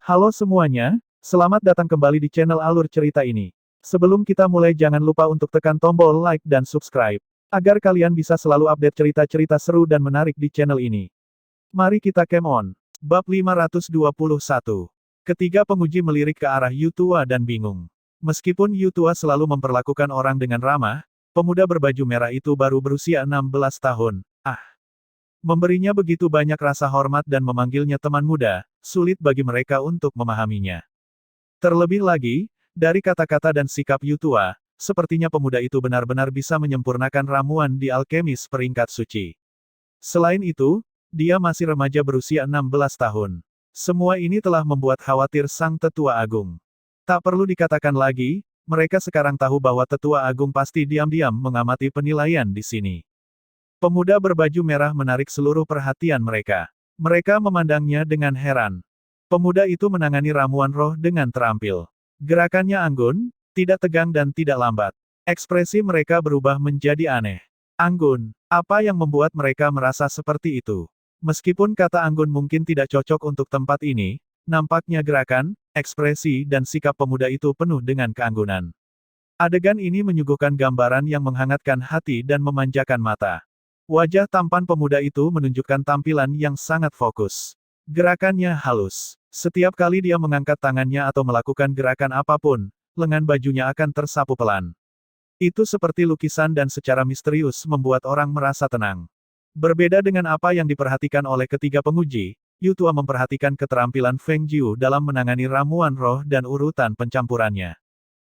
Halo semuanya, selamat datang kembali di channel Alur Cerita ini. Sebelum kita mulai jangan lupa untuk tekan tombol like dan subscribe, agar kalian bisa selalu update cerita-cerita seru dan menarik di channel ini. Mari kita game on. Bab 521. Ketiga penguji melirik ke arah Yutua dan bingung. Meskipun Yutua selalu memperlakukan orang dengan ramah, pemuda berbaju merah itu baru berusia 16 tahun. Memberinya begitu banyak rasa hormat dan memanggilnya teman muda, sulit bagi mereka untuk memahaminya. Terlebih lagi, dari kata-kata dan sikap Yutua, sepertinya pemuda itu benar-benar bisa menyempurnakan ramuan di alkemis peringkat suci. Selain itu, dia masih remaja berusia 16 tahun. Semua ini telah membuat khawatir sang tetua agung. Tak perlu dikatakan lagi, mereka sekarang tahu bahwa tetua agung pasti diam-diam mengamati penilaian di sini. Pemuda berbaju merah menarik seluruh perhatian mereka. Mereka memandangnya dengan heran. Pemuda itu menangani ramuan roh dengan terampil. Gerakannya anggun, tidak tegang dan tidak lambat. Ekspresi mereka berubah menjadi aneh. Anggun, apa yang membuat mereka merasa seperti itu? Meskipun kata anggun mungkin tidak cocok untuk tempat ini, nampaknya gerakan, ekspresi dan sikap pemuda itu penuh dengan keanggunan. Adegan ini menyuguhkan gambaran yang menghangatkan hati dan memanjakan mata. Wajah tampan pemuda itu menunjukkan tampilan yang sangat fokus. Gerakannya halus. Setiap kali dia mengangkat tangannya atau melakukan gerakan apapun, lengan bajunya akan tersapu pelan. Itu seperti lukisan dan secara misterius membuat orang merasa tenang. Berbeda dengan apa yang diperhatikan oleh ketiga penguji, Yutua memperhatikan keterampilan Feng Jiu dalam menangani ramuan roh dan urutan pencampurannya.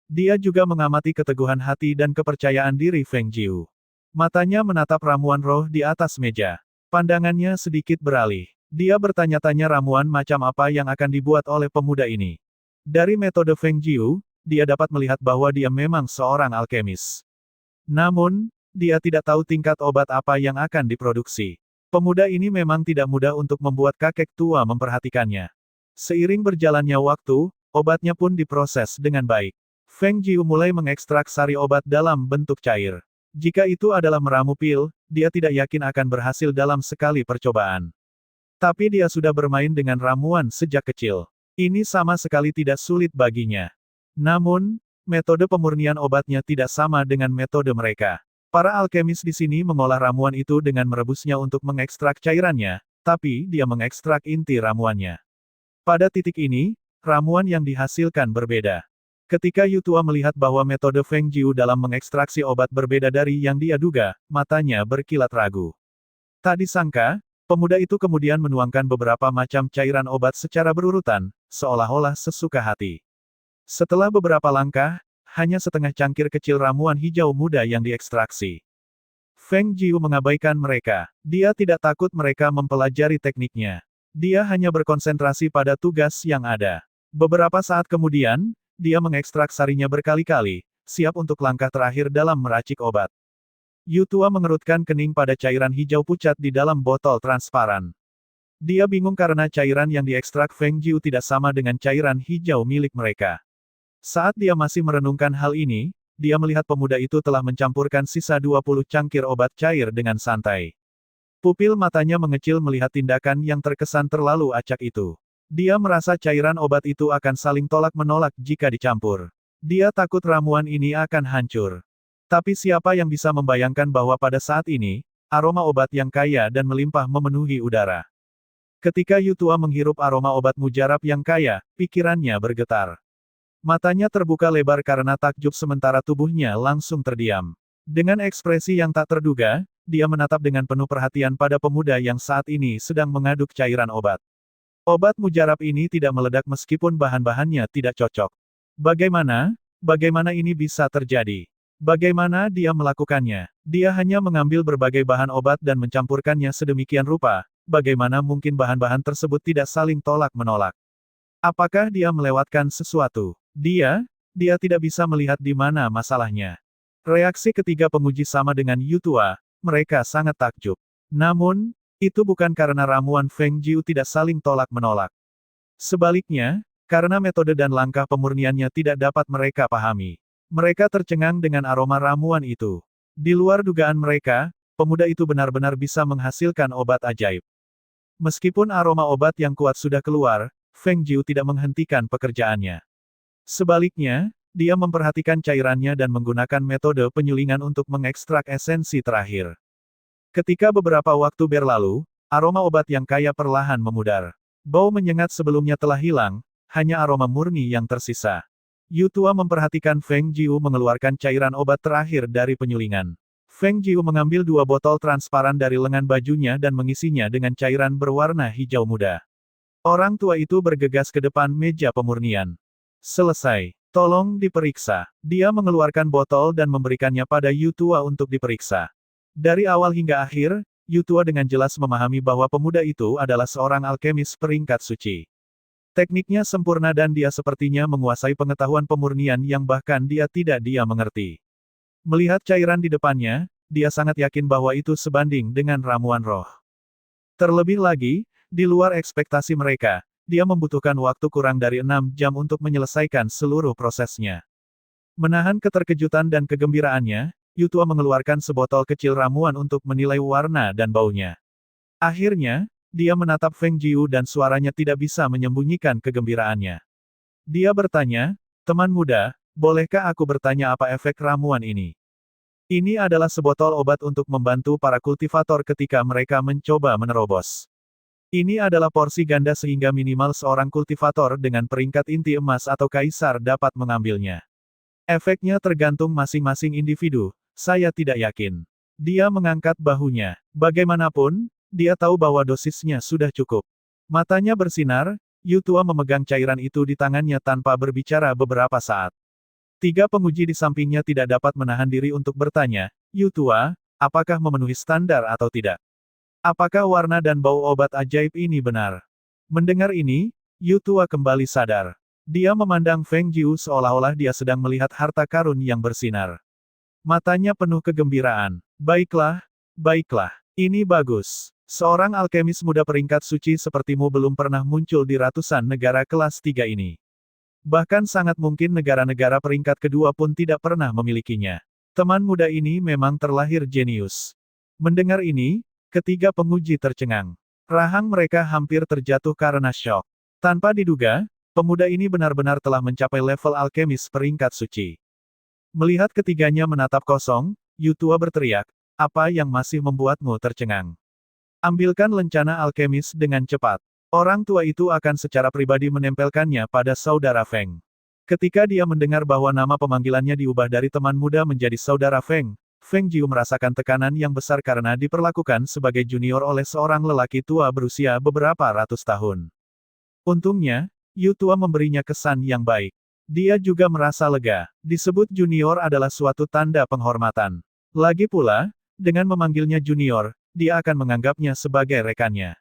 Dia juga mengamati keteguhan hati dan kepercayaan diri Feng Jiu. Matanya menatap ramuan roh di atas meja. Pandangannya sedikit beralih. Dia bertanya-tanya ramuan macam apa yang akan dibuat oleh pemuda ini. Dari metode Feng Jiu, dia dapat melihat bahwa dia memang seorang alkemis. Namun, dia tidak tahu tingkat obat apa yang akan diproduksi. Pemuda ini memang tidak mudah untuk membuat kakek tua memperhatikannya. Seiring berjalannya waktu, obatnya pun diproses dengan baik. Feng Jiu mulai mengekstrak sari obat dalam bentuk cair. Jika itu adalah meramu pil, dia tidak yakin akan berhasil dalam sekali percobaan. Tapi dia sudah bermain dengan ramuan sejak kecil. Ini sama sekali tidak sulit baginya. Namun, metode pemurnian obatnya tidak sama dengan metode mereka. Para alkemis di sini mengolah ramuan itu dengan merebusnya untuk mengekstrak cairannya, tapi dia mengekstrak inti ramuannya. Pada titik ini, ramuan yang dihasilkan berbeda. Ketika Yutua melihat bahwa metode Feng Jiu dalam mengekstraksi obat berbeda dari yang dia duga, matanya berkilat ragu. Tak disangka, pemuda itu kemudian menuangkan beberapa macam cairan obat secara berurutan, seolah-olah sesuka hati. Setelah beberapa langkah, hanya setengah cangkir kecil ramuan hijau muda yang diekstraksi. Feng Jiu mengabaikan mereka. Dia tidak takut mereka mempelajari tekniknya. Dia hanya berkonsentrasi pada tugas yang ada. Beberapa saat kemudian, dia mengekstrak sarinya berkali-kali, siap untuk langkah terakhir dalam meracik obat. Yutua mengerutkan kening pada cairan hijau pucat di dalam botol transparan. Dia bingung karena cairan yang diekstrak Feng Jiu tidak sama dengan cairan hijau milik mereka. Saat dia masih merenungkan hal ini, dia melihat pemuda itu telah mencampurkan sisa 20 cangkir obat cair dengan santai. Pupil matanya mengecil melihat tindakan yang terkesan terlalu acak itu. Dia merasa cairan obat itu akan saling tolak-menolak jika dicampur. Dia takut ramuan ini akan hancur. Tapi siapa yang bisa membayangkan bahwa pada saat ini, aroma obat yang kaya dan melimpah memenuhi udara. Ketika Yutua menghirup aroma obat mujarab yang kaya, pikirannya bergetar. Matanya terbuka lebar karena takjub sementara tubuhnya langsung terdiam. Dengan ekspresi yang tak terduga, dia menatap dengan penuh perhatian pada pemuda yang saat ini sedang mengaduk cairan obat. Obat mujarab ini tidak meledak meskipun bahan-bahannya tidak cocok. Bagaimana ini bisa terjadi? Bagaimana dia melakukannya? Dia hanya mengambil berbagai bahan obat dan mencampurkannya sedemikian rupa, bagaimana mungkin bahan-bahan tersebut tidak saling tolak-menolak? Apakah dia melewatkan sesuatu? Dia tidak bisa melihat di mana masalahnya. Reaksi ketiga penguji sama dengan Yutua, mereka sangat takjub. Namun, itu bukan karena ramuan Feng Jiu tidak saling tolak-menolak. Sebaliknya, karena metode dan langkah pemurniannya tidak dapat mereka pahami. Mereka tercengang dengan aroma ramuan itu. Di luar dugaan mereka, pemuda itu benar-benar bisa menghasilkan obat ajaib. Meskipun aroma obat yang kuat sudah keluar, Feng Jiu tidak menghentikan pekerjaannya. Sebaliknya, dia memperhatikan cairannya dan menggunakan metode penyulingan untuk mengekstrak esensi terakhir. Ketika beberapa waktu berlalu, aroma obat yang kaya perlahan memudar. Bau menyengat sebelumnya telah hilang, hanya aroma murni yang tersisa. Yu Tua memperhatikan Feng Jiu mengeluarkan cairan obat terakhir dari penyulingan. Feng Jiu mengambil 2 botol transparan dari lengan bajunya dan mengisinya dengan cairan berwarna hijau muda. Orang tua itu bergegas ke depan meja pemurnian. Selesai. Tolong diperiksa. Dia mengeluarkan botol dan memberikannya pada Yu Tua untuk diperiksa. Dari awal hingga akhir, Yu Tua dengan jelas memahami bahwa pemuda itu adalah seorang alkemis peringkat suci. Tekniknya sempurna dan dia sepertinya menguasai pengetahuan pemurnian yang bahkan dia mengerti. Melihat cairan di depannya, dia sangat yakin bahwa itu sebanding dengan ramuan roh. Terlebih lagi, di luar ekspektasi mereka, dia membutuhkan waktu kurang dari 6 jam untuk menyelesaikan seluruh prosesnya. Menahan keterkejutan dan kegembiraannya, Yu Tua mengeluarkan sebotol kecil ramuan untuk menilai warna dan baunya. Akhirnya, dia menatap Feng Jiu dan suaranya tidak bisa menyembunyikan kegembiraannya. Dia bertanya, "Teman muda, bolehkah aku bertanya apa efek ramuan ini?" Ini adalah sebotol obat untuk membantu para kultivator ketika mereka mencoba menerobos. Ini adalah porsi ganda sehingga minimal seorang kultivator dengan peringkat inti emas atau kaisar dapat mengambilnya. Efeknya tergantung masing-masing individu, saya tidak yakin. Dia mengangkat bahunya. Bagaimanapun, dia tahu bahwa dosisnya sudah cukup. Matanya bersinar, Yu Tua memegang cairan itu di tangannya tanpa berbicara beberapa saat. 3 penguji di sampingnya tidak dapat menahan diri untuk bertanya, "Yu Tua, apakah memenuhi standar atau tidak? Apakah warna dan bau obat ajaib ini benar?" Mendengar ini, Yu Tua kembali sadar. Dia memandang Feng Jiu seolah-olah dia sedang melihat harta karun yang bersinar. Matanya penuh kegembiraan. Baiklah, baiklah. Ini bagus. Seorang alkemis muda peringkat suci sepertimu belum pernah muncul di ratusan negara kelas 3 ini. Bahkan sangat mungkin negara-negara peringkat kedua pun tidak pernah memilikinya. Teman muda ini memang terlahir jenius. Mendengar ini, ketiga penguji tercengang. Rahang mereka hampir terjatuh karena syok. Tanpa diduga, pemuda ini benar-benar telah mencapai level alkemis peringkat suci. Melihat ketiganya menatap kosong, Yu Tua berteriak, "Apa yang masih membuatmu tercengang? Ambilkan lencana alkemis dengan cepat." Orang tua itu akan secara pribadi menempelkannya pada saudara Feng. Ketika dia mendengar bahwa nama pemanggilannya diubah dari teman muda menjadi saudara Feng, Feng Jiu merasakan tekanan yang besar karena diperlakukan sebagai junior oleh seorang lelaki tua berusia beberapa ratus tahun. Untungnya, Yu Tua memberinya kesan yang baik. Dia juga merasa lega. Disebut junior adalah suatu tanda penghormatan. Lagi pula, dengan memanggilnya junior, dia akan menganggapnya sebagai rekannya.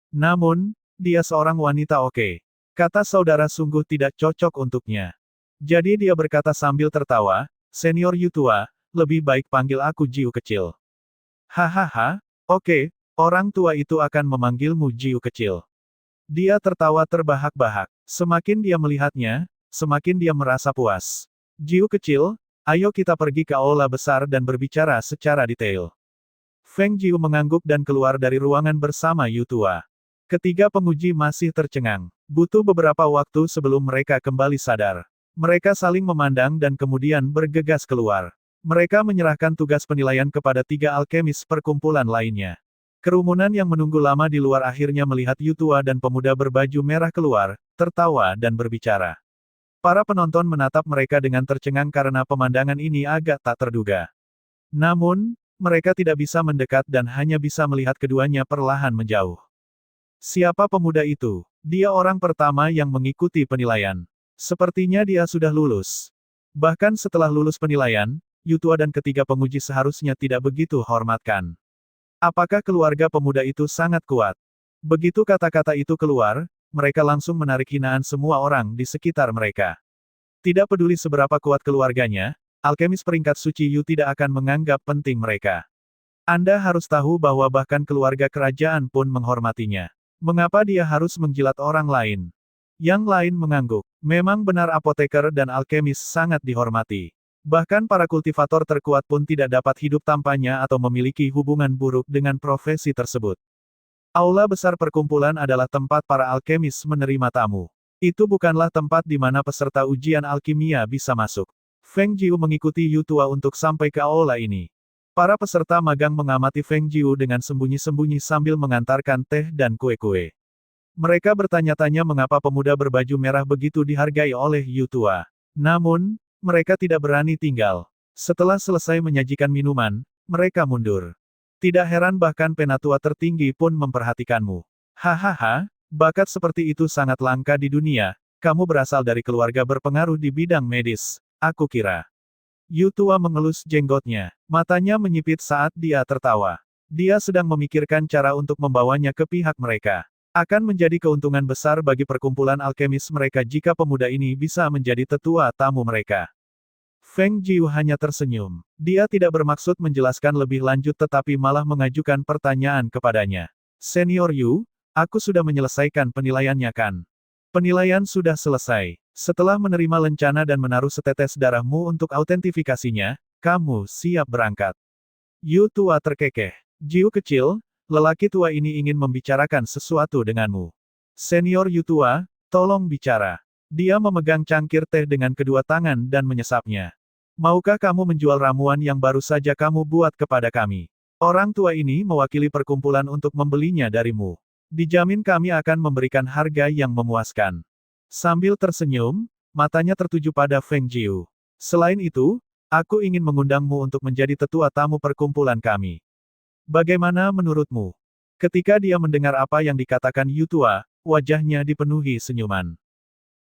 Namun, dia seorang wanita oke. Kata saudara sungguh tidak cocok untuknya. Jadi dia berkata sambil tertawa, "Senior Yu Tua, lebih baik panggil aku Jiu kecil." "Hahaha, oke, orang tua itu akan memanggilmu Jiu kecil." Dia tertawa terbahak-bahak. Semakin dia melihatnya, semakin dia merasa puas. "Jiu kecil, ayo kita pergi ke aula besar dan berbicara secara detail." Feng Jiu mengangguk dan keluar dari ruangan bersama Yu Tua. Ketiga penguji masih tercengang. Butuh beberapa waktu sebelum mereka kembali sadar. Mereka saling memandang dan kemudian bergegas keluar. Mereka menyerahkan tugas penilaian kepada 3 alkemis perkumpulan lainnya. Kerumunan yang menunggu lama di luar akhirnya melihat Yu Tua dan pemuda berbaju merah keluar, tertawa dan berbicara. Para penonton menatap mereka dengan tercengang karena pemandangan ini agak tak terduga. Namun, mereka tidak bisa mendekat dan hanya bisa melihat keduanya perlahan menjauh. Siapa pemuda itu? Dia orang pertama yang mengikuti penilaian. Sepertinya dia sudah lulus. Bahkan setelah lulus penilaian, Yu Tua dan ketiga penguji seharusnya tidak begitu hormatkan. Apakah keluarga pemuda itu sangat kuat? Begitu kata-kata itu keluar, mereka langsung menarik hinaan semua orang di sekitar mereka. Tidak peduli seberapa kuat keluarganya, alkemis peringkat suci Yu tidak akan menganggap penting mereka. Anda harus tahu bahwa bahkan keluarga kerajaan pun menghormatinya. Mengapa dia harus menjilat orang lain? Yang lain mengangguk. Memang benar apoteker dan alkemis sangat dihormati. Bahkan para kultivator terkuat pun tidak dapat hidup tanpanya atau memiliki hubungan buruk dengan profesi tersebut. Aula besar perkumpulan adalah tempat para alkemis menerima tamu. Itu bukanlah tempat di mana peserta ujian alkimia bisa masuk. Feng Jiu mengikuti Yu Tua untuk sampai ke aula ini. Para peserta magang mengamati Feng Jiu dengan sembunyi-sembunyi sambil mengantarkan teh dan kue-kue. Mereka bertanya-tanya mengapa pemuda berbaju merah begitu dihargai oleh Yu Tua. Namun, mereka tidak berani tinggal. Setelah selesai menyajikan minuman, mereka mundur. Tidak heran bahkan penatua tertinggi pun memperhatikanmu. Hahaha, bakat seperti itu sangat langka di dunia. Kamu berasal dari keluarga berpengaruh di bidang medis, aku kira. Yu Tua mengelus jenggotnya. Matanya menyipit saat dia tertawa. Dia sedang memikirkan cara untuk membawanya ke pihak mereka. Akan menjadi keuntungan besar bagi perkumpulan alkemis mereka jika pemuda ini bisa menjadi tetua tamu mereka. Feng Jiu hanya tersenyum. Dia tidak bermaksud menjelaskan lebih lanjut tetapi malah mengajukan pertanyaan kepadanya. Senior Yu, aku sudah menyelesaikan penilaiannya kan? Penilaian sudah selesai. Setelah menerima lencana dan menaruh setetes darahmu untuk autentifikasinya, kamu siap berangkat. Yu Tua terkekeh. Jiu kecil, lelaki tua ini ingin membicarakan sesuatu denganmu. Senior Yu Tua, tolong bicara. Dia memegang cangkir teh dengan kedua tangan dan menyesapnya. Maukah kamu menjual ramuan yang baru saja kamu buat kepada kami? Orang tua ini mewakili perkumpulan untuk membelinya darimu. Dijamin kami akan memberikan harga yang memuaskan. Sambil tersenyum, matanya tertuju pada Feng Jiu. Selain itu, aku ingin mengundangmu untuk menjadi tetua tamu perkumpulan kami. Bagaimana menurutmu? Ketika dia mendengar apa yang dikatakan Yu Tua, wajahnya dipenuhi senyuman.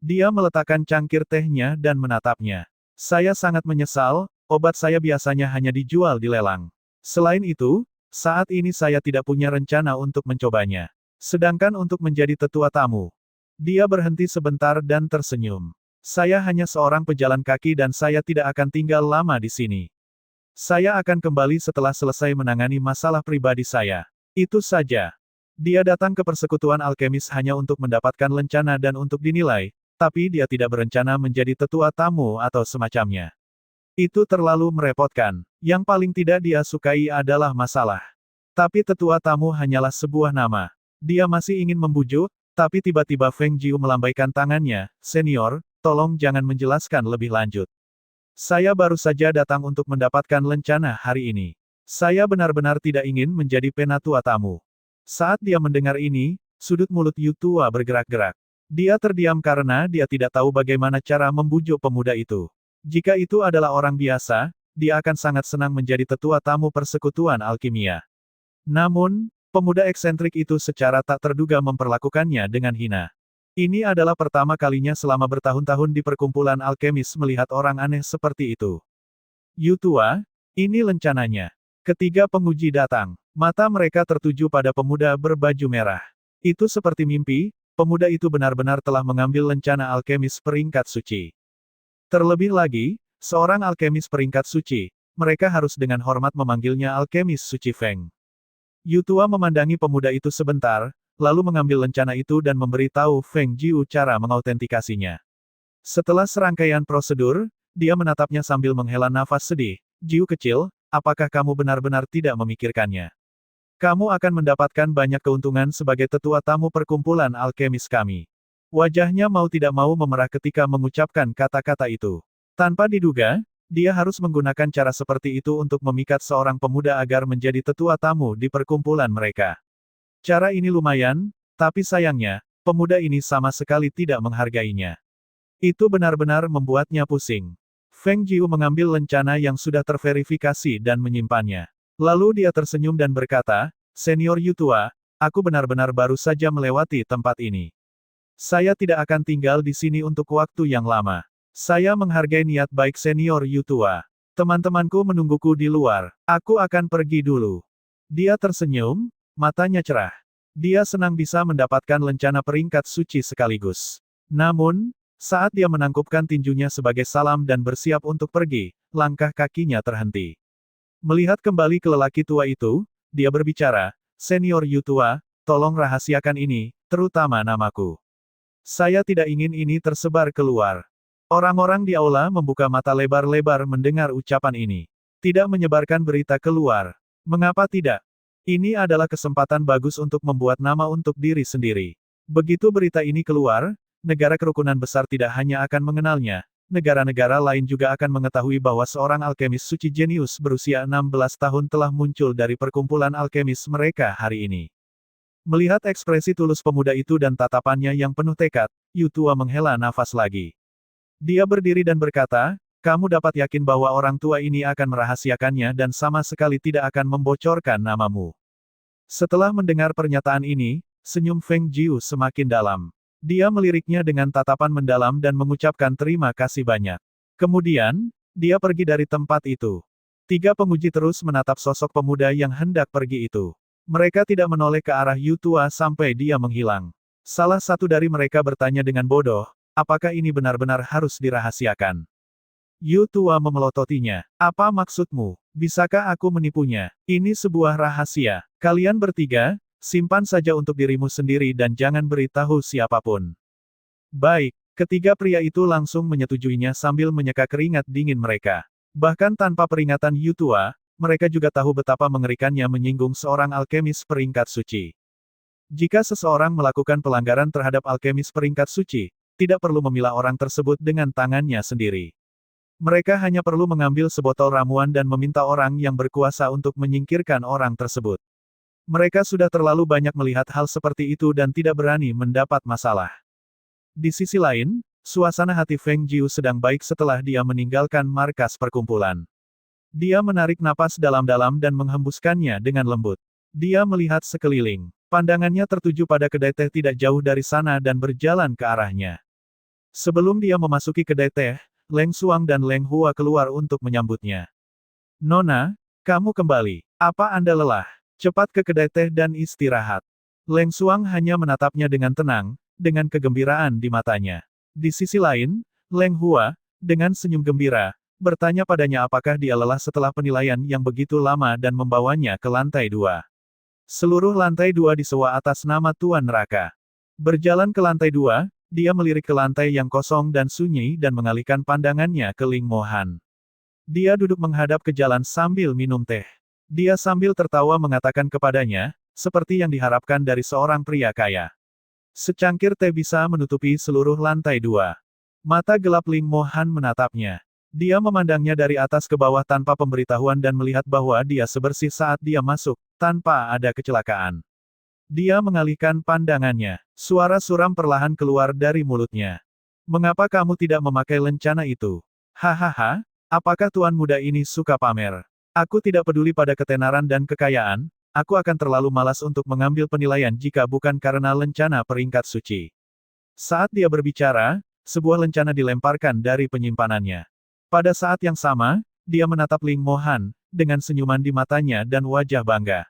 Dia meletakkan cangkir tehnya dan menatapnya. Saya sangat menyesal, obat saya biasanya hanya dijual di lelang. Selain itu, saat ini saya tidak punya rencana untuk mencobanya. Sedangkan untuk menjadi tetua tamu. Dia berhenti sebentar dan tersenyum. Saya hanya seorang pejalan kaki dan saya tidak akan tinggal lama di sini. Saya akan kembali setelah selesai menangani masalah pribadi saya. Itu saja. Dia datang ke persekutuan alkemis hanya untuk mendapatkan lencana dan untuk dinilai, tapi dia tidak berencana menjadi tetua tamu atau semacamnya. Itu terlalu merepotkan. Yang paling tidak dia sukai adalah masalah. Tapi tetua tamu hanyalah sebuah nama. Dia masih ingin membujuk, tapi tiba-tiba Feng Jiu melambaikan tangannya, "Senior, tolong jangan menjelaskan lebih lanjut. Saya baru saja datang untuk mendapatkan lencana hari ini. Saya benar-benar tidak ingin menjadi penatua tamu." Saat dia mendengar ini, sudut mulut Yu Tua bergerak-gerak. Dia terdiam karena dia tidak tahu bagaimana cara membujuk pemuda itu. Jika itu adalah orang biasa, dia akan sangat senang menjadi tetua tamu persekutuan alkimia. Namun, pemuda eksentrik itu secara tak terduga memperlakukannya dengan hina. Ini adalah pertama kalinya selama bertahun-tahun di perkumpulan alkemis melihat orang aneh seperti itu. Yu Tua, ini lencananya. Ketiga penguji datang. Mata mereka tertuju pada pemuda berbaju merah. Itu seperti mimpi. Pemuda itu benar-benar telah mengambil lencana alkemis peringkat suci. Terlebih lagi, seorang alkemis peringkat suci, mereka harus dengan hormat memanggilnya alkemis suci Feng. Yu Tua memandangi pemuda itu sebentar, lalu mengambil lencana itu dan memberitahu Feng Jiu cara mengautentikasinya. Setelah serangkaian prosedur, dia menatapnya sambil menghela nafas sedih. "Jiu kecil, apakah kamu benar-benar tidak memikirkannya? Kamu akan mendapatkan banyak keuntungan sebagai tetua tamu perkumpulan alkemis kami." Wajahnya mau tidak mau memerah ketika mengucapkan kata-kata itu. Tanpa diduga, dia harus menggunakan cara seperti itu untuk memikat seorang pemuda agar menjadi tetua tamu di perkumpulan mereka. Cara ini lumayan, tapi sayangnya, pemuda ini sama sekali tidak menghargainya. Itu benar-benar membuatnya pusing. Feng Jiu mengambil lencana yang sudah terverifikasi dan menyimpannya. Lalu dia tersenyum dan berkata, "Senior Yu Tua, aku benar-benar baru saja melewati tempat ini. Saya tidak akan tinggal di sini untuk waktu yang lama. Saya menghargai niat baik Senior Yu Tua. Teman-temanku menungguku di luar. Aku akan pergi dulu." Dia tersenyum, matanya cerah. Dia senang bisa mendapatkan lencana peringkat suci sekaligus. Namun, saat dia menangkupkan tinjunya sebagai salam dan bersiap untuk pergi, langkah kakinya terhenti. Melihat kembali ke lelaki tua itu, dia berbicara, "Senior Yu Tua, tolong rahasiakan ini, terutama namaku. Saya tidak ingin ini tersebar keluar." Orang-orang di aula membuka mata lebar-lebar mendengar ucapan ini. Tidak menyebarkan berita keluar. Mengapa tidak? Ini adalah kesempatan bagus untuk membuat nama untuk diri sendiri. Begitu berita ini keluar, negara kerukunan besar tidak hanya akan mengenalnya, negara-negara lain juga akan mengetahui bahwa seorang alkemis suci jenius berusia 16 tahun telah muncul dari perkumpulan alkemis mereka hari ini. Melihat ekspresi tulus pemuda itu dan tatapannya yang penuh tekad, Yu Tua menghela nafas lagi. Dia berdiri dan berkata, kamu dapat yakin bahwa orang tua ini akan merahasiakannya dan sama sekali tidak akan membocorkan namamu. Setelah mendengar pernyataan ini, senyum Feng Jiu semakin dalam. Dia meliriknya dengan tatapan mendalam dan mengucapkan terima kasih banyak. Kemudian, dia pergi dari tempat itu. Tiga penguji terus menatap sosok pemuda yang hendak pergi itu. Mereka tidak menoleh ke arah Yu Tua sampai dia menghilang. Salah satu dari mereka bertanya dengan bodoh, apakah ini benar-benar harus dirahasiakan? Yu Tua memelototinya. Apa maksudmu? Bisakah aku menipunya? Ini sebuah rahasia. Kalian bertiga, simpan saja untuk dirimu sendiri dan jangan beritahu siapapun. Baik, ketiga pria itu langsung menyetujuinya sambil menyeka keringat dingin mereka. Bahkan tanpa peringatan Yu Tua, mereka juga tahu betapa mengerikannya menyinggung seorang alkemis peringkat suci. Jika seseorang melakukan pelanggaran terhadap alkemis peringkat suci, tidak perlu memilah orang tersebut dengan tangannya sendiri. Mereka hanya perlu mengambil sebotol ramuan dan meminta orang yang berkuasa untuk menyingkirkan orang tersebut. Mereka sudah terlalu banyak melihat hal seperti itu dan tidak berani mendapat masalah. Di sisi lain, suasana hati Feng Jiu sedang baik setelah dia meninggalkan markas perkumpulan. Dia menarik napas dalam-dalam dan menghembuskannya dengan lembut. Dia melihat sekeliling. Pandangannya tertuju pada kedai teh tidak jauh dari sana dan berjalan ke arahnya. Sebelum dia memasuki kedai teh, Leng Xuang dan Leng Hua keluar untuk menyambutnya. Nona, kamu kembali. Apa Anda lelah? Cepat ke kedai teh dan istirahat. Leng Xuang hanya menatapnya dengan tenang, dengan kegembiraan di matanya. Di sisi lain, Leng Hua, dengan senyum gembira, bertanya padanya apakah dia lelah setelah penilaian yang begitu lama dan membawanya ke lantai 2. Seluruh lantai 2 disewa atas nama Tuan Neraka. Berjalan ke lantai 2, dia melirik ke lantai yang kosong dan sunyi dan mengalihkan pandangannya ke Ling Mo Han. Dia duduk menghadap ke jalan sambil minum teh. Dia sambil tertawa mengatakan kepadanya, seperti yang diharapkan dari seorang pria kaya. Secangkir teh bisa menutupi seluruh lantai 2. Mata gelap Ling Mo Han menatapnya. Dia memandangnya dari atas ke bawah tanpa pemberitahuan dan melihat bahwa dia sebersih saat dia masuk, tanpa ada kecelakaan. Dia mengalihkan pandangannya. Suara suram perlahan keluar dari mulutnya. Mengapa kamu tidak memakai lencana itu? Hahaha, apakah tuan muda ini suka pamer? Aku tidak peduli pada ketenaran dan kekayaan, aku akan terlalu malas untuk mengambil penilaian jika bukan karena lencana peringkat suci. Saat dia berbicara, sebuah lencana dilemparkan dari penyimpanannya. Pada saat yang sama, dia menatap Ling Mo Han, dengan senyuman di matanya dan wajah bangga.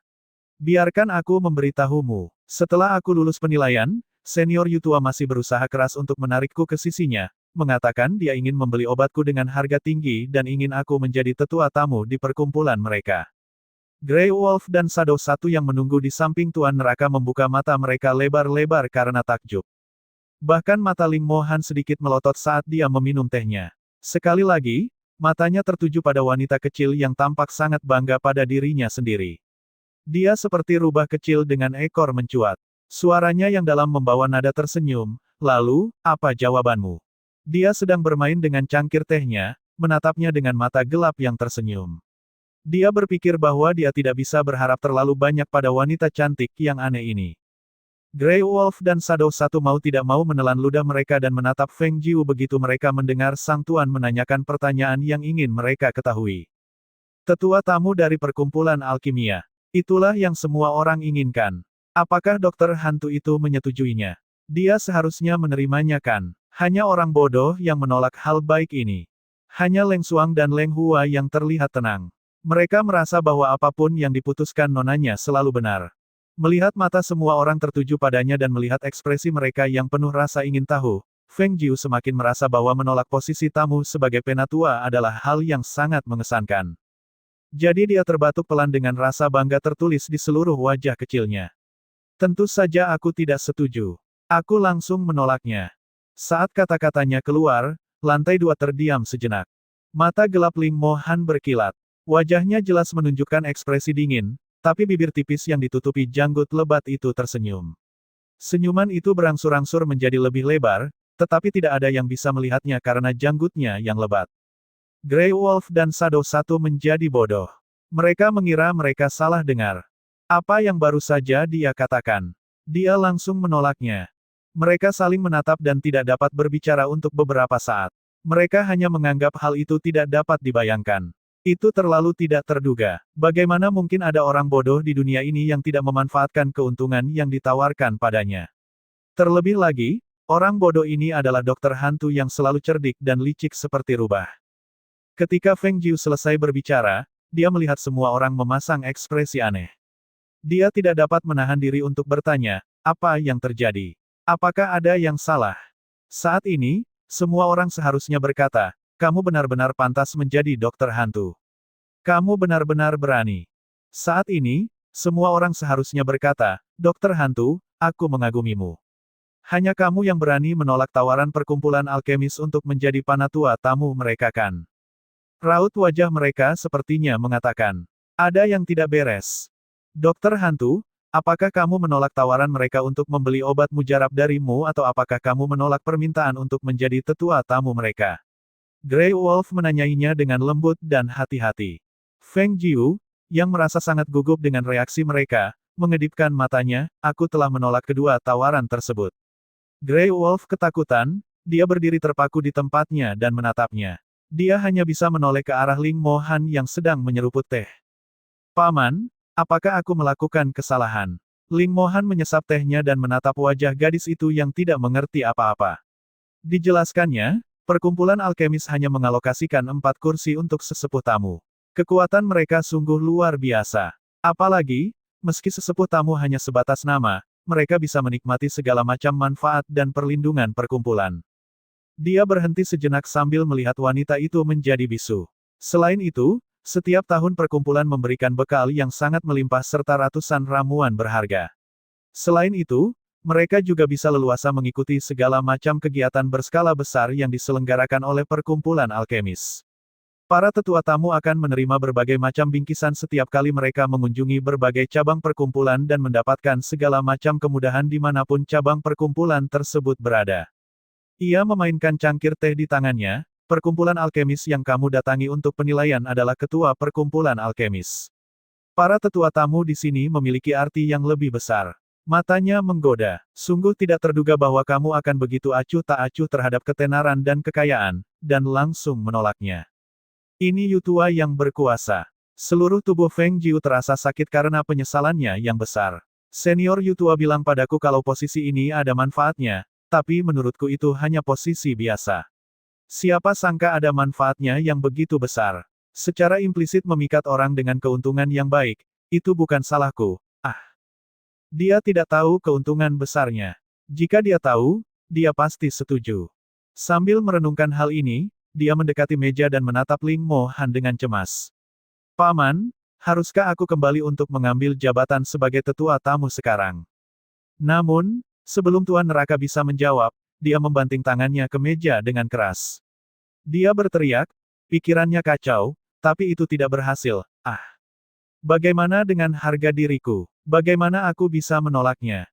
Biarkan aku memberitahumu. Setelah aku lulus penilaian, senior Yu Tua masih berusaha keras untuk menarikku ke sisinya, mengatakan dia ingin membeli obatku dengan harga tinggi dan ingin aku menjadi tetua tamu di perkumpulan mereka. Grey Wolf dan Shadow Satu yang menunggu di samping Tuan Neraka membuka mata mereka lebar-lebar karena takjub. Bahkan mata Ling Mo Han sedikit melotot saat dia meminum tehnya. Sekali lagi, matanya tertuju pada wanita kecil yang tampak sangat bangga pada dirinya sendiri. Dia seperti rubah kecil dengan ekor mencuat. Suaranya yang dalam membawa nada tersenyum, lalu, apa jawabanmu? Dia sedang bermain dengan cangkir tehnya, menatapnya dengan mata gelap yang tersenyum. Dia berpikir bahwa dia tidak bisa berharap terlalu banyak pada wanita cantik yang aneh ini. Grey Wolf dan Shadow Satu mau tidak mau menelan ludah mereka dan menatap Feng Jiu begitu mereka mendengar sang tuan menanyakan pertanyaan yang ingin mereka ketahui. Tetua tamu dari perkumpulan alkimia. Itulah yang semua orang inginkan. Apakah dokter hantu itu menyetujuinya? Dia seharusnya menerimanya kan? Hanya orang bodoh yang menolak hal baik ini. Hanya Leng Xuang dan Leng Hua yang terlihat tenang. Mereka merasa bahwa apapun yang diputuskan nonanya selalu benar. Melihat mata semua orang tertuju padanya dan melihat ekspresi mereka yang penuh rasa ingin tahu, Feng Jiu semakin merasa bahwa menolak posisi tamu sebagai penatua adalah hal yang sangat mengesankan. Jadi dia terbatuk pelan dengan rasa bangga tertulis di seluruh wajah kecilnya. Tentu saja aku tidak setuju. Aku langsung menolaknya. Saat kata-katanya keluar, lantai 2 terdiam sejenak. Mata gelap Ling Mo Han berkilat. Wajahnya jelas menunjukkan ekspresi dingin, Tapi bibir tipis yang ditutupi janggut lebat itu tersenyum. Senyuman itu berangsur-angsur menjadi lebih lebar, tetapi tidak ada yang bisa melihatnya karena janggutnya yang lebat. Grey Wolf dan Shadow Satu menjadi bodoh. Mereka mengira mereka salah dengar. Apa yang baru saja dia katakan? Dia langsung menolaknya. Mereka saling menatap dan tidak dapat berbicara untuk beberapa saat. Mereka hanya menganggap hal itu tidak dapat dibayangkan. Itu terlalu tidak terduga. Bagaimana mungkin ada orang bodoh di dunia ini yang tidak memanfaatkan keuntungan yang ditawarkan padanya? Terlebih lagi, orang bodoh ini adalah dokter hantu yang selalu cerdik dan licik seperti rubah. Ketika Feng Jiu selesai berbicara, dia melihat semua orang memasang ekspresi aneh. Dia tidak dapat menahan diri untuk bertanya, apa yang terjadi? Apakah ada yang salah? Saat ini, semua orang seharusnya berkata, kamu benar-benar pantas menjadi dokter hantu. Kamu benar-benar berani. Saat ini, semua orang seharusnya berkata, dokter hantu, aku mengagumimu. Hanya kamu yang berani menolak tawaran perkumpulan alkemis untuk menjadi panatua tamu mereka kan? Raut wajah mereka sepertinya mengatakan, ada yang tidak beres. Dokter hantu, apakah kamu menolak tawaran mereka untuk membeli obat mujarab darimu atau apakah kamu menolak permintaan untuk menjadi tetua tamu mereka? Grey Wolf menanyainya dengan lembut dan hati-hati. Feng Jiu, yang merasa sangat gugup dengan reaksi mereka, mengedipkan matanya, aku telah menolak kedua tawaran tersebut. Grey Wolf ketakutan, dia berdiri terpaku di tempatnya dan menatapnya. Dia hanya bisa menoleh ke arah Ling Mo Han yang sedang menyeruput teh. Paman, apakah aku melakukan kesalahan? Ling Mo Han menyesap tehnya dan menatap wajah gadis itu yang tidak mengerti apa-apa. Dijelaskannya, perkumpulan alkemis hanya mengalokasikan 4 kursi untuk sesepuh tamu. Kekuatan mereka sungguh luar biasa. Apalagi, meski sesepuh tamu hanya sebatas nama, mereka bisa menikmati segala macam manfaat dan perlindungan perkumpulan. Dia berhenti sejenak sambil melihat wanita itu menjadi bisu. Selain itu, setiap tahun perkumpulan memberikan bekal yang sangat melimpah serta ratusan ramuan berharga. Selain itu, mereka juga bisa leluasa mengikuti segala macam kegiatan berskala besar yang diselenggarakan oleh perkumpulan alkemis. Para tetua tamu akan menerima berbagai macam bingkisan setiap kali mereka mengunjungi berbagai cabang perkumpulan dan mendapatkan segala macam kemudahan dimanapun cabang perkumpulan tersebut berada. Ia memainkan cangkir teh di tangannya. Perkumpulan alkemis yang kamu datangi untuk penilaian adalah ketua perkumpulan alkemis. Para tetua tamu di sini memiliki arti yang lebih besar. Matanya menggoda. Sungguh tidak terduga bahwa kamu akan begitu acuh tak acuh terhadap ketenaran dan kekayaan, dan langsung menolaknya. Ini Yutua yang berkuasa. Seluruh tubuh Feng Jiu terasa sakit karena penyesalannya yang besar. Senior Yutua bilang padaku kalau posisi ini ada manfaatnya, tapi menurutku itu hanya posisi biasa. Siapa sangka ada manfaatnya yang begitu besar. Secara implisit memikat orang dengan keuntungan yang baik, itu bukan salahku. Dia tidak tahu keuntungan besarnya. Jika dia tahu, dia pasti setuju. Sambil merenungkan hal ini, dia mendekati meja dan menatap Ling Mo Han dengan cemas. Paman, haruskah aku kembali untuk mengambil jabatan sebagai tetua tamu sekarang? Namun, sebelum Tuan Neraka bisa menjawab, dia membanting tangannya ke meja dengan keras. Dia berteriak, pikirannya kacau, tapi itu tidak berhasil. Bagaimana dengan harga diriku? Bagaimana aku bisa menolaknya?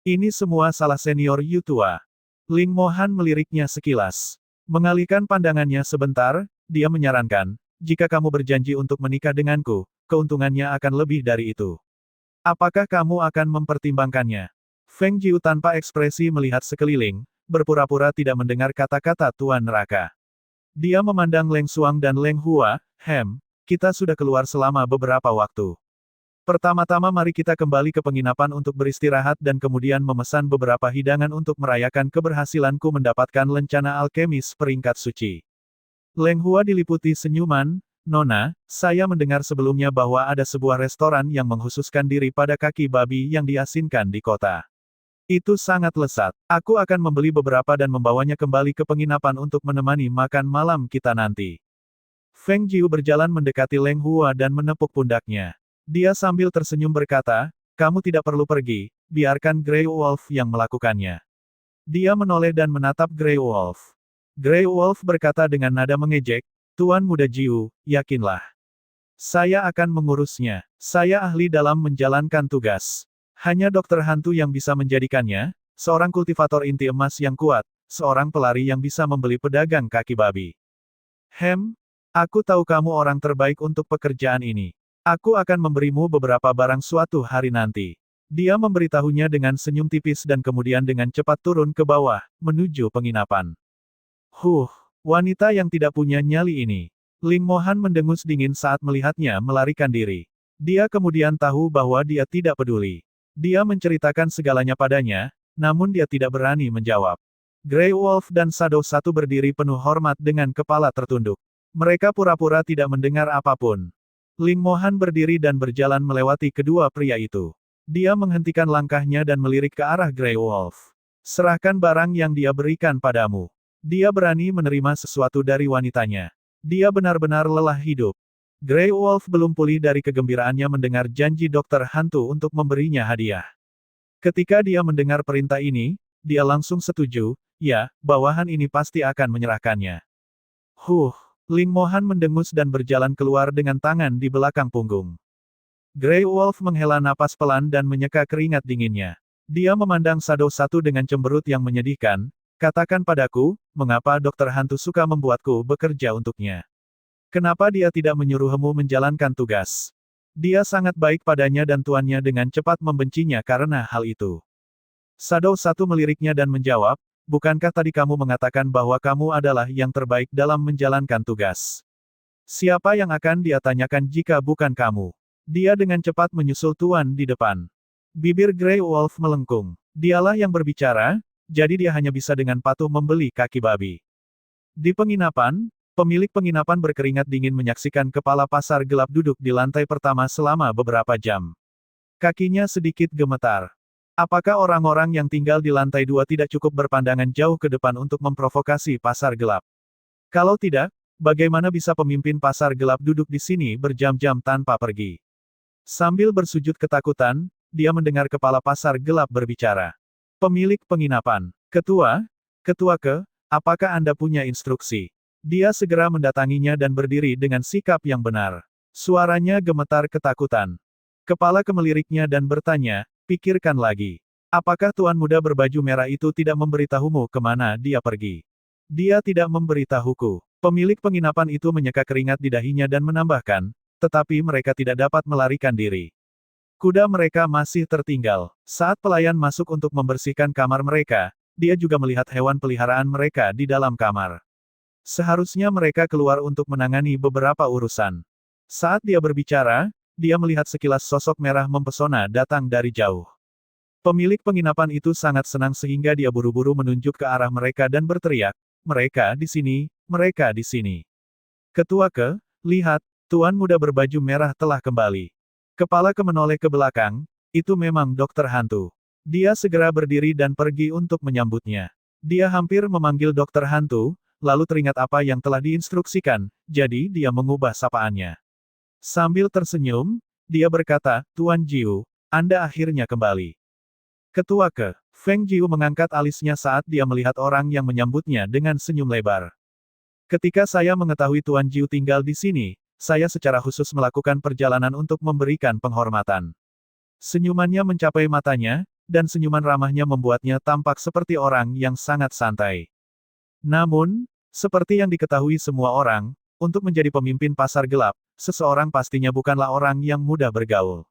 Ini semua salah senior Yutua. Ling Mo Han meliriknya sekilas. Mengalihkan pandangannya sebentar, dia menyarankan, jika kamu berjanji untuk menikah denganku, keuntungannya akan lebih dari itu. Apakah kamu akan mempertimbangkannya? Feng Jiu tanpa ekspresi melihat sekeliling, berpura-pura tidak mendengar kata-kata Tuan Neraka. Dia memandang Leng Xuang dan Leng Hua, kita sudah keluar selama beberapa waktu. Pertama-tama mari kita kembali ke penginapan untuk beristirahat dan kemudian memesan beberapa hidangan untuk merayakan keberhasilanku mendapatkan lencana alkemis peringkat suci. Leng Hua diliputi senyuman, Nona, saya mendengar sebelumnya bahwa ada sebuah restoran yang menghususkan diri pada kaki babi yang diasinkan di kota. Itu sangat lezat. Aku akan membeli beberapa dan membawanya kembali ke penginapan untuk menemani makan malam kita nanti. Feng Jiu berjalan mendekati Leng Hua dan menepuk pundaknya. Dia sambil tersenyum berkata, kamu tidak perlu pergi, biarkan Grey Wolf yang melakukannya. Dia menoleh dan menatap Grey Wolf. Grey Wolf berkata dengan nada mengejek, Tuan Muda Jiu, yakinlah. Saya akan mengurusnya. Saya ahli dalam menjalankan tugas. Hanya dokter hantu yang bisa menjadikannya, seorang kultivator inti emas yang kuat, seorang pelari yang bisa membeli pedagang kaki babi. Aku tahu kamu orang terbaik untuk pekerjaan ini. Aku akan memberimu beberapa barang suatu hari nanti. Dia memberitahunya dengan senyum tipis dan kemudian dengan cepat turun ke bawah, menuju penginapan. Wanita yang tidak punya nyali ini. Ling Mohan mendengus dingin saat melihatnya melarikan diri. Dia kemudian tahu bahwa dia tidak peduli. Dia menceritakan segalanya padanya, namun dia tidak berani menjawab. Grey Wolf dan Shadow Satu berdiri penuh hormat dengan kepala tertunduk. Mereka pura-pura tidak mendengar apapun. Ling Mohan berdiri dan berjalan melewati kedua pria itu. Dia menghentikan langkahnya dan melirik ke arah Grey Wolf. Serahkan barang yang dia berikan padamu. Dia berani menerima sesuatu dari wanitanya. Dia benar-benar lelah hidup. Grey Wolf belum pulih dari kegembiraannya mendengar janji dokter hantu untuk memberinya hadiah. Ketika dia mendengar perintah ini, dia langsung setuju, ya, bawahan ini pasti akan menyerahkannya. Ling Mohan mendengus dan berjalan keluar dengan tangan di belakang punggung. Grey Wolf menghela napas pelan dan menyeka keringat dinginnya. Dia memandang Shadow Satu dengan cemberut yang menyedihkan. Katakan padaku, mengapa dokter hantu suka membuatku bekerja untuknya? Kenapa dia tidak menyuruhmu menjalankan tugas? Dia sangat baik padanya dan tuannya dengan cepat membencinya karena hal itu. Shadow Satu meliriknya dan menjawab, bukankah tadi kamu mengatakan bahwa kamu adalah yang terbaik dalam menjalankan tugas? Siapa yang akan dia tanyakan jika bukan kamu? Dia dengan cepat menyusul tuan di depan. Bibir Grey Wolf melengkung. Dialah yang berbicara, jadi dia hanya bisa dengan patuh membeli kaki babi. Di penginapan, pemilik penginapan berkeringat dingin menyaksikan kepala pasar gelap duduk di lantai pertama selama beberapa jam. Kakinya sedikit gemetar. Apakah orang-orang yang tinggal di lantai 2 tidak cukup berpandangan jauh ke depan untuk memprovokasi pasar gelap? Kalau tidak, bagaimana bisa pemimpin pasar gelap duduk di sini berjam-jam tanpa pergi? Sambil bersujud ketakutan, dia mendengar kepala pasar gelap berbicara. Pemilik penginapan. Ketua apakah Anda punya instruksi? Dia segera mendatanginya dan berdiri dengan sikap yang benar. Suaranya gemetar ketakutan. Kepala kemeliriknya dan bertanya, pikirkan lagi. Apakah tuan muda berbaju merah itu tidak memberitahumu kemana dia pergi? Dia tidak memberitahuku. Pemilik penginapan itu menyeka keringat di dahinya dan menambahkan, tetapi mereka tidak dapat melarikan diri. Kuda mereka masih tertinggal. Saat pelayan masuk untuk membersihkan kamar mereka, dia juga melihat hewan peliharaan mereka di dalam kamar. Seharusnya mereka keluar untuk menangani beberapa urusan. Saat dia berbicara, dia melihat sekilas sosok merah mempesona datang dari jauh. Pemilik penginapan itu sangat senang sehingga dia buru-buru menunjuk ke arah mereka dan berteriak, mereka di sini, mereka di sini. Ketua lihat, tuan muda berbaju merah telah kembali. Kepala menoleh ke belakang, itu memang dokter hantu. Dia segera berdiri dan pergi untuk menyambutnya. Dia hampir memanggil dokter hantu, lalu teringat apa yang telah diinstruksikan, jadi dia mengubah sapaannya. Sambil tersenyum, dia berkata, Tuan Jiu, Anda akhirnya kembali. Ketua Feng Jiu mengangkat alisnya saat dia melihat orang yang menyambutnya dengan senyum lebar. Ketika saya mengetahui Tuan Jiu tinggal di sini, saya secara khusus melakukan perjalanan untuk memberikan penghormatan. Senyumannya mencapai matanya, dan senyuman ramahnya membuatnya tampak seperti orang yang sangat santai. Namun, seperti yang diketahui semua orang, untuk menjadi pemimpin pasar gelap, seseorang pastinya bukanlah orang yang mudah bergaul.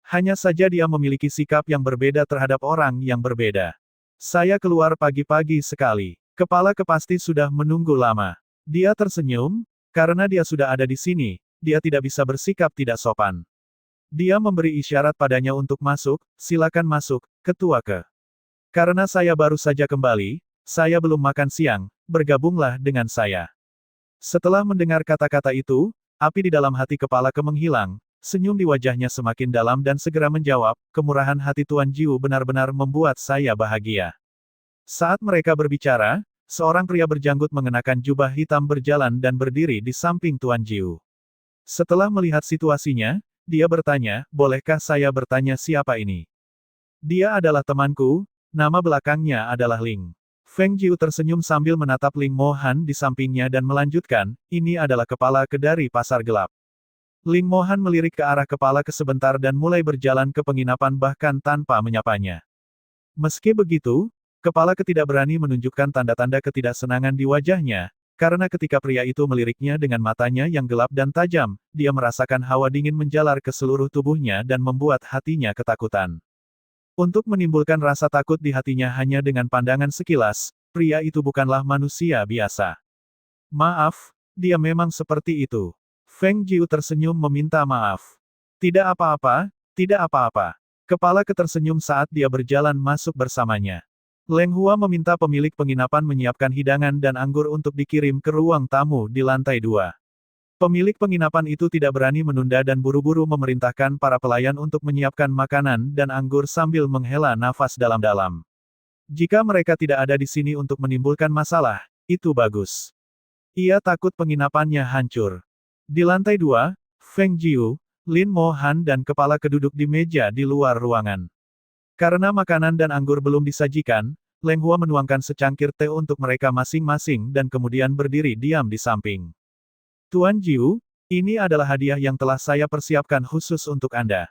Hanya saja dia memiliki sikap yang berbeda terhadap orang yang berbeda. Saya keluar pagi-pagi sekali. Kepala pasti sudah menunggu lama. Dia tersenyum, karena dia sudah ada di sini, dia tidak bisa bersikap tidak sopan. Dia memberi isyarat padanya untuk masuk, silakan masuk, Ketua Karena saya baru saja kembali, saya belum makan siang, bergabunglah dengan saya. Setelah mendengar kata-kata itu, api di dalam hati kepala menghilang, senyum di wajahnya semakin dalam dan segera menjawab, kemurahan hati Tuan Jiu benar-benar membuat saya bahagia. Saat mereka berbicara, seorang pria berjanggut mengenakan jubah hitam berjalan dan berdiri di samping Tuan Jiu. Setelah melihat situasinya, dia bertanya, bolehkah saya bertanya siapa ini? Dia adalah temanku, nama belakangnya adalah Ling. Feng Jiu tersenyum sambil menatap Ling Mohan di sampingnya dan melanjutkan, ini adalah kepala dari pasar gelap. Ling Mohan melirik ke arah kepala ke sebentar dan mulai berjalan ke penginapan bahkan tanpa menyapanya. Meski begitu, kepala ke tidak berani menunjukkan tanda-tanda ketidaksenangan di wajahnya, karena ketika pria itu meliriknya dengan matanya yang gelap dan tajam, dia merasakan hawa dingin menjalar ke seluruh tubuhnya dan membuat hatinya ketakutan. Untuk menimbulkan rasa takut di hatinya hanya dengan pandangan sekilas, pria itu bukanlah manusia biasa. Maaf, dia memang seperti itu. Feng Jiu tersenyum meminta maaf. Tidak apa-apa, tidak apa-apa. Kepala ketersenyum saat dia berjalan masuk bersamanya. Leng Hua meminta pemilik penginapan menyiapkan hidangan dan anggur untuk dikirim ke ruang tamu di lantai 2. Pemilik penginapan itu tidak berani menunda dan buru-buru memerintahkan para pelayan untuk menyiapkan makanan dan anggur sambil menghela nafas dalam-dalam. Jika mereka tidak ada di sini untuk menimbulkan masalah, itu bagus. Ia takut penginapannya hancur. Di lantai 2, Feng Jiu, Lin Mo Han dan kepala keduduk di meja di luar ruangan. Karena makanan dan anggur belum disajikan, Leng Hua menuangkan secangkir teh untuk mereka masing-masing dan kemudian berdiri diam di samping. Tuan Jiu, ini adalah hadiah yang telah saya persiapkan khusus untuk Anda.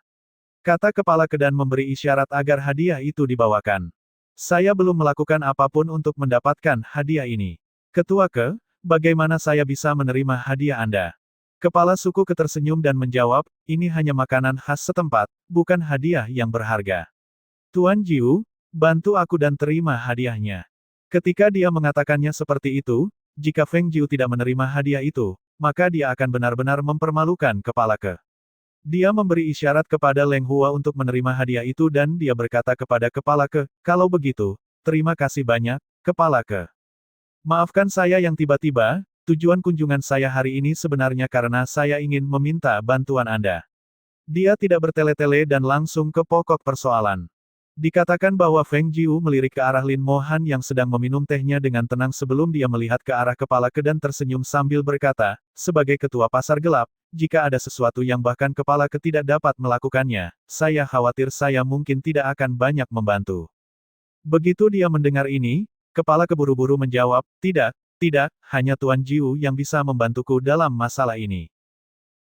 Kata kepala ke dan memberi isyarat agar hadiah itu dibawakan. Saya belum melakukan apapun untuk mendapatkan hadiah ini. Ketua ke, bagaimana saya bisa menerima hadiah Anda? Kepala suku ke tersenyum dan menjawab, ini hanya makanan khas setempat, bukan hadiah yang berharga. Tuan Jiu, bantu aku dan terima hadiahnya. Ketika dia mengatakannya seperti itu, jika Feng Jiu tidak menerima hadiah itu, maka dia akan benar-benar mempermalukan kepala ke. Dia memberi isyarat kepada Leng Hua untuk menerima hadiah itu dan dia berkata kepada kepala ke, kalau begitu, terima kasih banyak, kepala ke. Maafkan saya yang tiba-tiba, tujuan kunjungan saya hari ini sebenarnya karena saya ingin meminta bantuan Anda. Dia tidak bertele-tele dan langsung ke pokok persoalan. Dikatakan bahwa Feng Jiu melirik ke arah Lin Mo Han yang sedang meminum tehnya dengan tenang sebelum dia melihat ke arah kepala ke dan tersenyum sambil berkata, sebagai ketua pasar gelap, jika ada sesuatu yang bahkan kepala ke tidak dapat melakukannya, saya khawatir saya mungkin tidak akan banyak membantu. Begitu dia mendengar ini, kepala ke buru-buru menjawab, tidak, hanya Tuan Jiu yang bisa membantuku dalam masalah ini.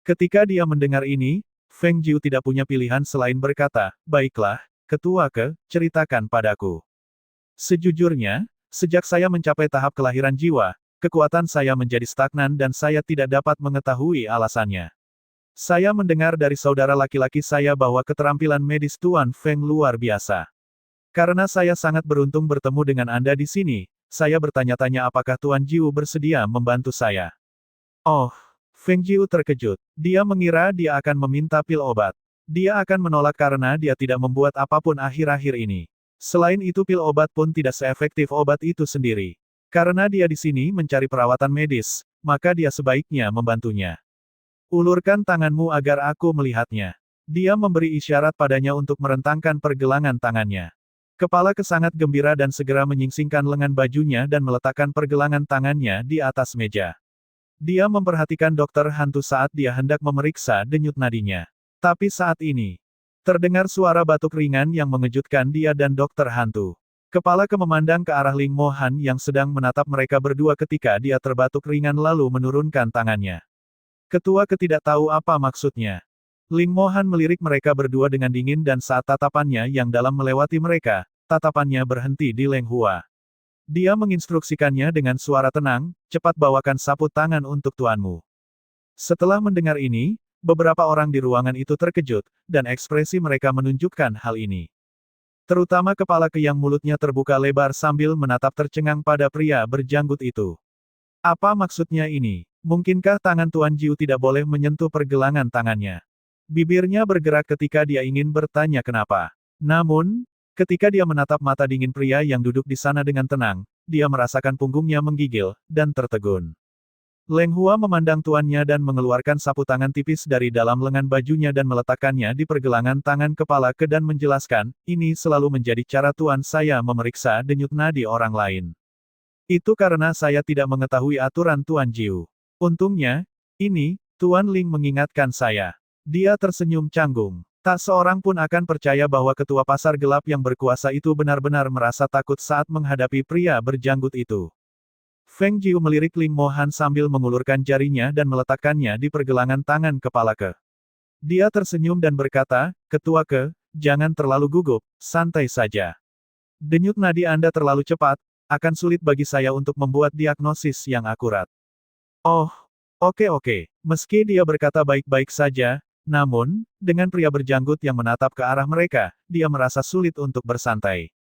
Ketika dia mendengar ini, Feng Jiu tidak punya pilihan selain berkata, baiklah, Ketua ke, ceritakan padaku. Sejujurnya, sejak saya mencapai tahap kelahiran jiwa, kekuatan saya menjadi stagnan dan saya tidak dapat mengetahui alasannya. Saya mendengar dari saudara laki-laki saya bahwa keterampilan medis Tuan Feng luar biasa. Karena saya sangat beruntung bertemu dengan Anda di sini, saya bertanya-tanya apakah Tuan Jiu bersedia membantu saya. Oh, Feng Jiu terkejut. Dia mengira dia akan meminta pil obat. Dia akan menolak karena dia tidak membuat apapun akhir-akhir ini. Selain itu pil obat pun tidak seefektif obat itu sendiri. Karena dia di sini mencari perawatan medis, maka dia sebaiknya membantunya. Ulurkan tanganmu agar aku melihatnya. Dia memberi isyarat padanya untuk merentangkan pergelangan tangannya. Kepala ke sangat gembira dan segera menyingsingkan lengan bajunya dan meletakkan pergelangan tangannya di atas meja. Dia memperhatikan dokter hantu saat dia hendak memeriksa denyut nadinya. Tapi saat ini, terdengar suara batuk ringan yang mengejutkan dia dan dokter hantu. Kepala ke memandang ke arah Ling Mo Han yang sedang menatap mereka berdua ketika dia terbatuk ringan lalu menurunkan tangannya. Ketua ke tidak tahu apa maksudnya. Ling Mo Han melirik mereka berdua dengan dingin dan saat tatapannya yang dalam melewati mereka, tatapannya berhenti di Leng Hua. Dia menginstruksikannya dengan suara tenang, cepat bawakan sapu tangan untuk tuanmu. Setelah mendengar ini, beberapa orang di ruangan itu terkejut, dan ekspresi mereka menunjukkan hal ini. Terutama kepala ke yang mulutnya terbuka lebar sambil menatap tercengang pada pria berjanggut itu. Apa maksudnya ini? Mungkinkah tangan Tuan Jiu tidak boleh menyentuh pergelangan tangannya? Bibirnya bergerak ketika dia ingin bertanya kenapa. Namun, ketika dia menatap mata dingin pria yang duduk di sana dengan tenang, dia merasakan punggungnya menggigil, dan tertegun. Leng Hua memandang tuannya dan mengeluarkan sapu tangan tipis dari dalam lengan bajunya dan meletakkannya di pergelangan tangan kepala ke dan menjelaskan, ini selalu menjadi cara tuan saya memeriksa denyut nadi orang lain. Itu karena saya tidak mengetahui aturan Tuan Jiu. Untungnya, ini, Tuan Ling mengingatkan saya. Dia tersenyum canggung. Tak seorang pun akan percaya bahwa ketua pasar gelap yang berkuasa itu benar-benar merasa takut saat menghadapi pria berjanggut itu. Feng Jiu melirik Ling Mo Han sambil mengulurkan jarinya dan meletakkannya di pergelangan tangan kepala ke. Dia tersenyum dan berkata, Ketua Ke, jangan terlalu gugup, santai saja. Denyut nadi Anda terlalu cepat, akan sulit bagi saya untuk membuat diagnosis yang akurat. Oh, oke. Meski dia berkata baik-baik saja, namun, dengan pria berjanggut yang menatap ke arah mereka, dia merasa sulit untuk bersantai.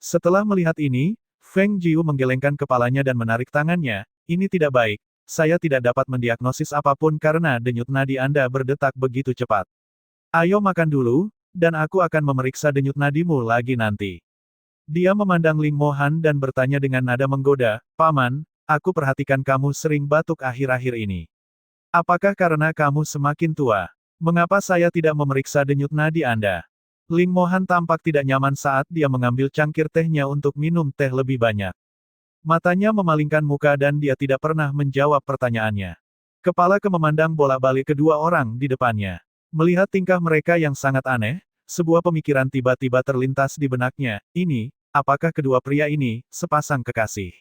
Setelah melihat ini, Feng Jiu menggelengkan kepalanya dan menarik tangannya, ini tidak baik, saya tidak dapat mendiagnosis apapun karena denyut nadi Anda berdetak begitu cepat. Ayo makan dulu, dan aku akan memeriksa denyut nadimu lagi nanti. Dia memandang Ling Mohan dan bertanya dengan nada menggoda, Paman, aku perhatikan kamu sering batuk akhir-akhir ini. Apakah karena kamu semakin tua? Mengapa saya tidak memeriksa denyut nadi Anda? Ling Mohan tampak tidak nyaman saat dia mengambil cangkir tehnya untuk minum teh lebih banyak. Matanya memalingkan muka dan dia tidak pernah menjawab pertanyaannya. Kepala Ke memandang bolak-balik kedua orang di depannya. Melihat tingkah mereka yang sangat aneh, sebuah pemikiran tiba-tiba terlintas di benaknya, apakah kedua pria ini, sepasang kekasih?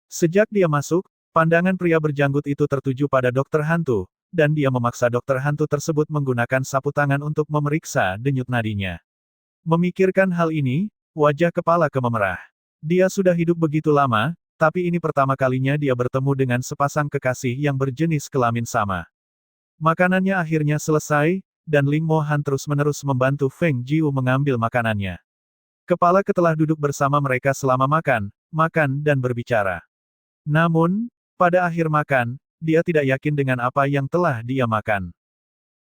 Sejak dia masuk, pandangan pria berjanggut itu tertuju pada dokter hantu, dan dia memaksa dokter hantu tersebut menggunakan sapu tangan untuk memeriksa denyut nadinya. Memikirkan hal ini, wajah kepala Ke memerah. Dia sudah hidup begitu lama, tapi ini pertama kalinya dia bertemu dengan sepasang kekasih yang berjenis kelamin sama. Makanannya akhirnya selesai, dan Ling Mohan terus-menerus membantu Feng Jiu mengambil makanannya. Kepala Ke telah duduk bersama mereka selama makan, dan berbicara. Namun, pada akhir makan, dia tidak yakin dengan apa yang telah dia makan.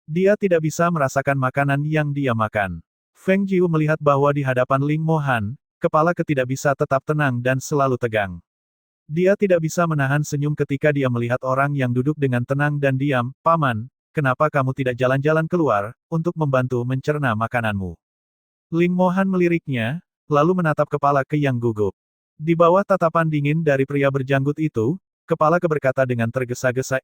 Dia tidak bisa merasakan makanan yang dia makan. Feng Jiu melihat bahwa di hadapan Ling Mohan, kepala Ke tidak bisa tetap tenang dan selalu tegang. Dia tidak bisa menahan senyum ketika dia melihat orang yang duduk dengan tenang dan diam, Paman, kenapa kamu tidak jalan-jalan keluar, untuk membantu mencerna makananmu? Ling Mohan meliriknya, lalu menatap kepala Ke yang gugup. Di bawah tatapan dingin dari pria berjanggut itu, kepala Ke berkata dengan tergesa-gesa,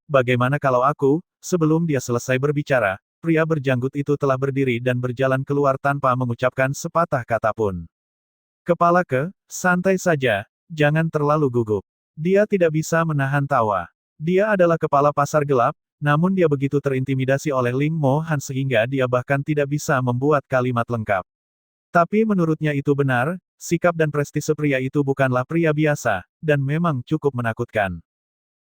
bagaimana kalau aku, sebelum dia selesai berbicara, pria berjanggut itu telah berdiri dan berjalan keluar tanpa mengucapkan sepatah kata pun. Kepala Ke, santai saja, jangan terlalu gugup. Dia tidak bisa menahan tawa. Dia adalah kepala pasar gelap, namun dia begitu terintimidasi oleh Ling Mohan sehingga dia bahkan tidak bisa membuat kalimat lengkap. Tapi menurutnya itu benar, sikap dan prestise pria itu bukanlah pria biasa, dan memang cukup menakutkan.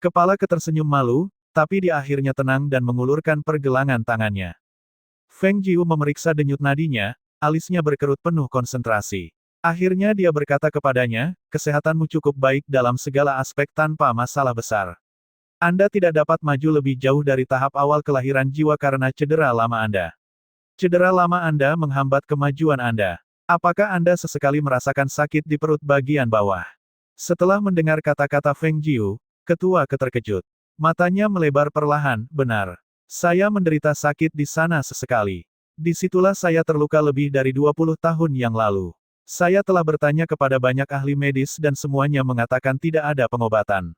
Kepala Ke tersenyum malu, tapi dia akhirnya tenang dan mengulurkan pergelangan tangannya. Feng Jiu memeriksa denyut nadinya, alisnya berkerut penuh konsentrasi. Akhirnya dia berkata kepadanya, kesehatanmu cukup baik dalam segala aspek tanpa masalah besar. Anda tidak dapat maju lebih jauh dari tahap awal kelahiran jiwa karena cedera lama Anda. Cedera lama Anda menghambat kemajuan Anda. Apakah Anda sesekali merasakan sakit di perut bagian bawah? Setelah mendengar kata-kata Feng Jiu, Ketua Ke terkejut. Matanya melebar perlahan, benar. Saya menderita sakit di sana sesekali. Disitulah saya terluka lebih dari 20 tahun yang lalu. Saya telah bertanya kepada banyak ahli medis dan semuanya mengatakan tidak ada pengobatan.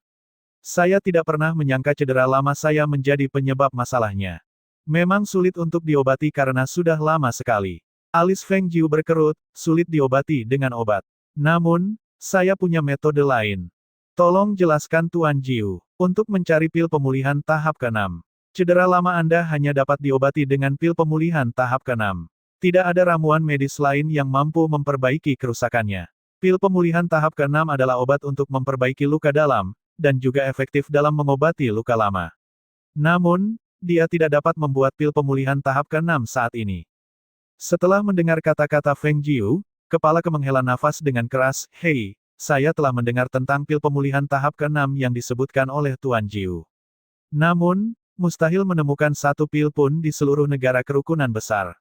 Saya tidak pernah menyangka cedera lama saya menjadi penyebab masalahnya. Memang sulit untuk diobati karena sudah lama sekali. Alis Feng Jiu berkerut, sulit diobati dengan obat. Namun, saya punya metode lain. Tolong jelaskan Tuan Jiu. Untuk mencari pil pemulihan tahap ke-6. Cedera lama Anda hanya dapat diobati dengan pil pemulihan tahap ke-6. Tidak ada ramuan medis lain yang mampu memperbaiki kerusakannya. Pil pemulihan tahap ke-6 adalah obat untuk memperbaiki luka dalam, dan juga efektif dalam mengobati luka lama. Namun, dia tidak dapat membuat pil pemulihan tahap ke-6 saat ini. Setelah mendengar kata-kata Feng Jiu, kepala Ke menghela nafas dengan keras, Hei, saya telah mendengar tentang pil pemulihan tahap ke-6 yang disebutkan oleh Tuan Jiu. Namun, mustahil menemukan satu pil pun di seluruh negara kerukunan besar.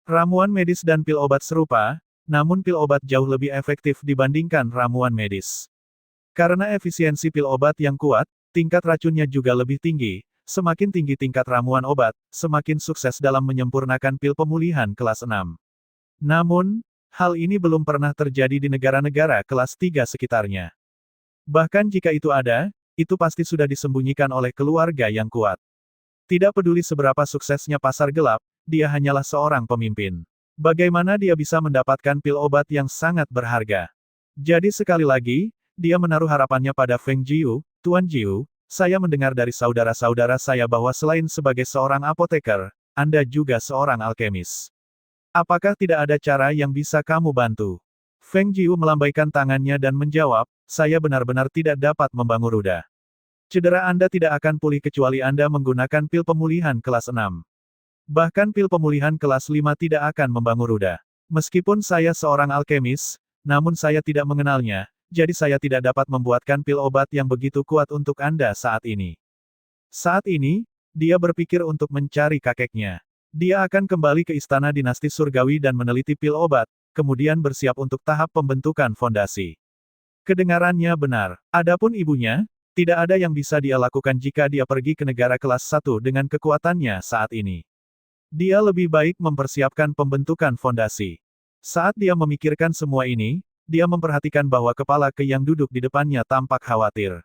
Ramuan medis dan pil obat serupa, namun pil obat jauh lebih efektif dibandingkan ramuan medis. Karena efisiensi pil obat yang kuat, tingkat racunnya juga lebih tinggi. Semakin tinggi tingkat ramuan obat, semakin sukses dalam menyempurnakan pil pemulihan kelas 6. Namun, hal ini belum pernah terjadi di negara-negara kelas 3 sekitarnya. Bahkan jika itu ada, itu pasti sudah disembunyikan oleh keluarga yang kuat. Tidak peduli seberapa suksesnya pasar gelap, dia hanyalah seorang pemimpin. Bagaimana dia bisa mendapatkan pil obat yang sangat berharga? Jadi sekali lagi, dia menaruh harapannya pada Feng Jiu, Tuan Jiu, Saya mendengar dari saudara-saudara saya bahwa selain sebagai seorang apoteker, Anda juga seorang alkemis. Apakah tidak ada cara yang bisa kamu bantu? Feng Jiu melambaikan tangannya dan menjawab, saya benar-benar tidak dapat membangun ruda. Cedera Anda tidak akan pulih kecuali Anda menggunakan pil pemulihan kelas 6. Bahkan pil pemulihan kelas 5 tidak akan membangun ruda. Meskipun saya seorang alkemis, namun saya tidak mengenalnya, jadi saya tidak dapat membuatkan pil obat yang begitu kuat untuk Anda saat ini. Saat ini, dia berpikir untuk mencari kakeknya. Dia akan kembali ke istana dinasti surgawi dan meneliti pil obat, kemudian bersiap untuk tahap pembentukan fondasi. Kedengarannya benar. Adapun ibunya, tidak ada yang bisa dia lakukan jika dia pergi ke negara kelas 1 dengan kekuatannya saat ini. Dia lebih baik mempersiapkan pembentukan fondasi. Saat dia memikirkan semua ini, dia memperhatikan bahwa kepala Ke yang duduk di depannya tampak khawatir.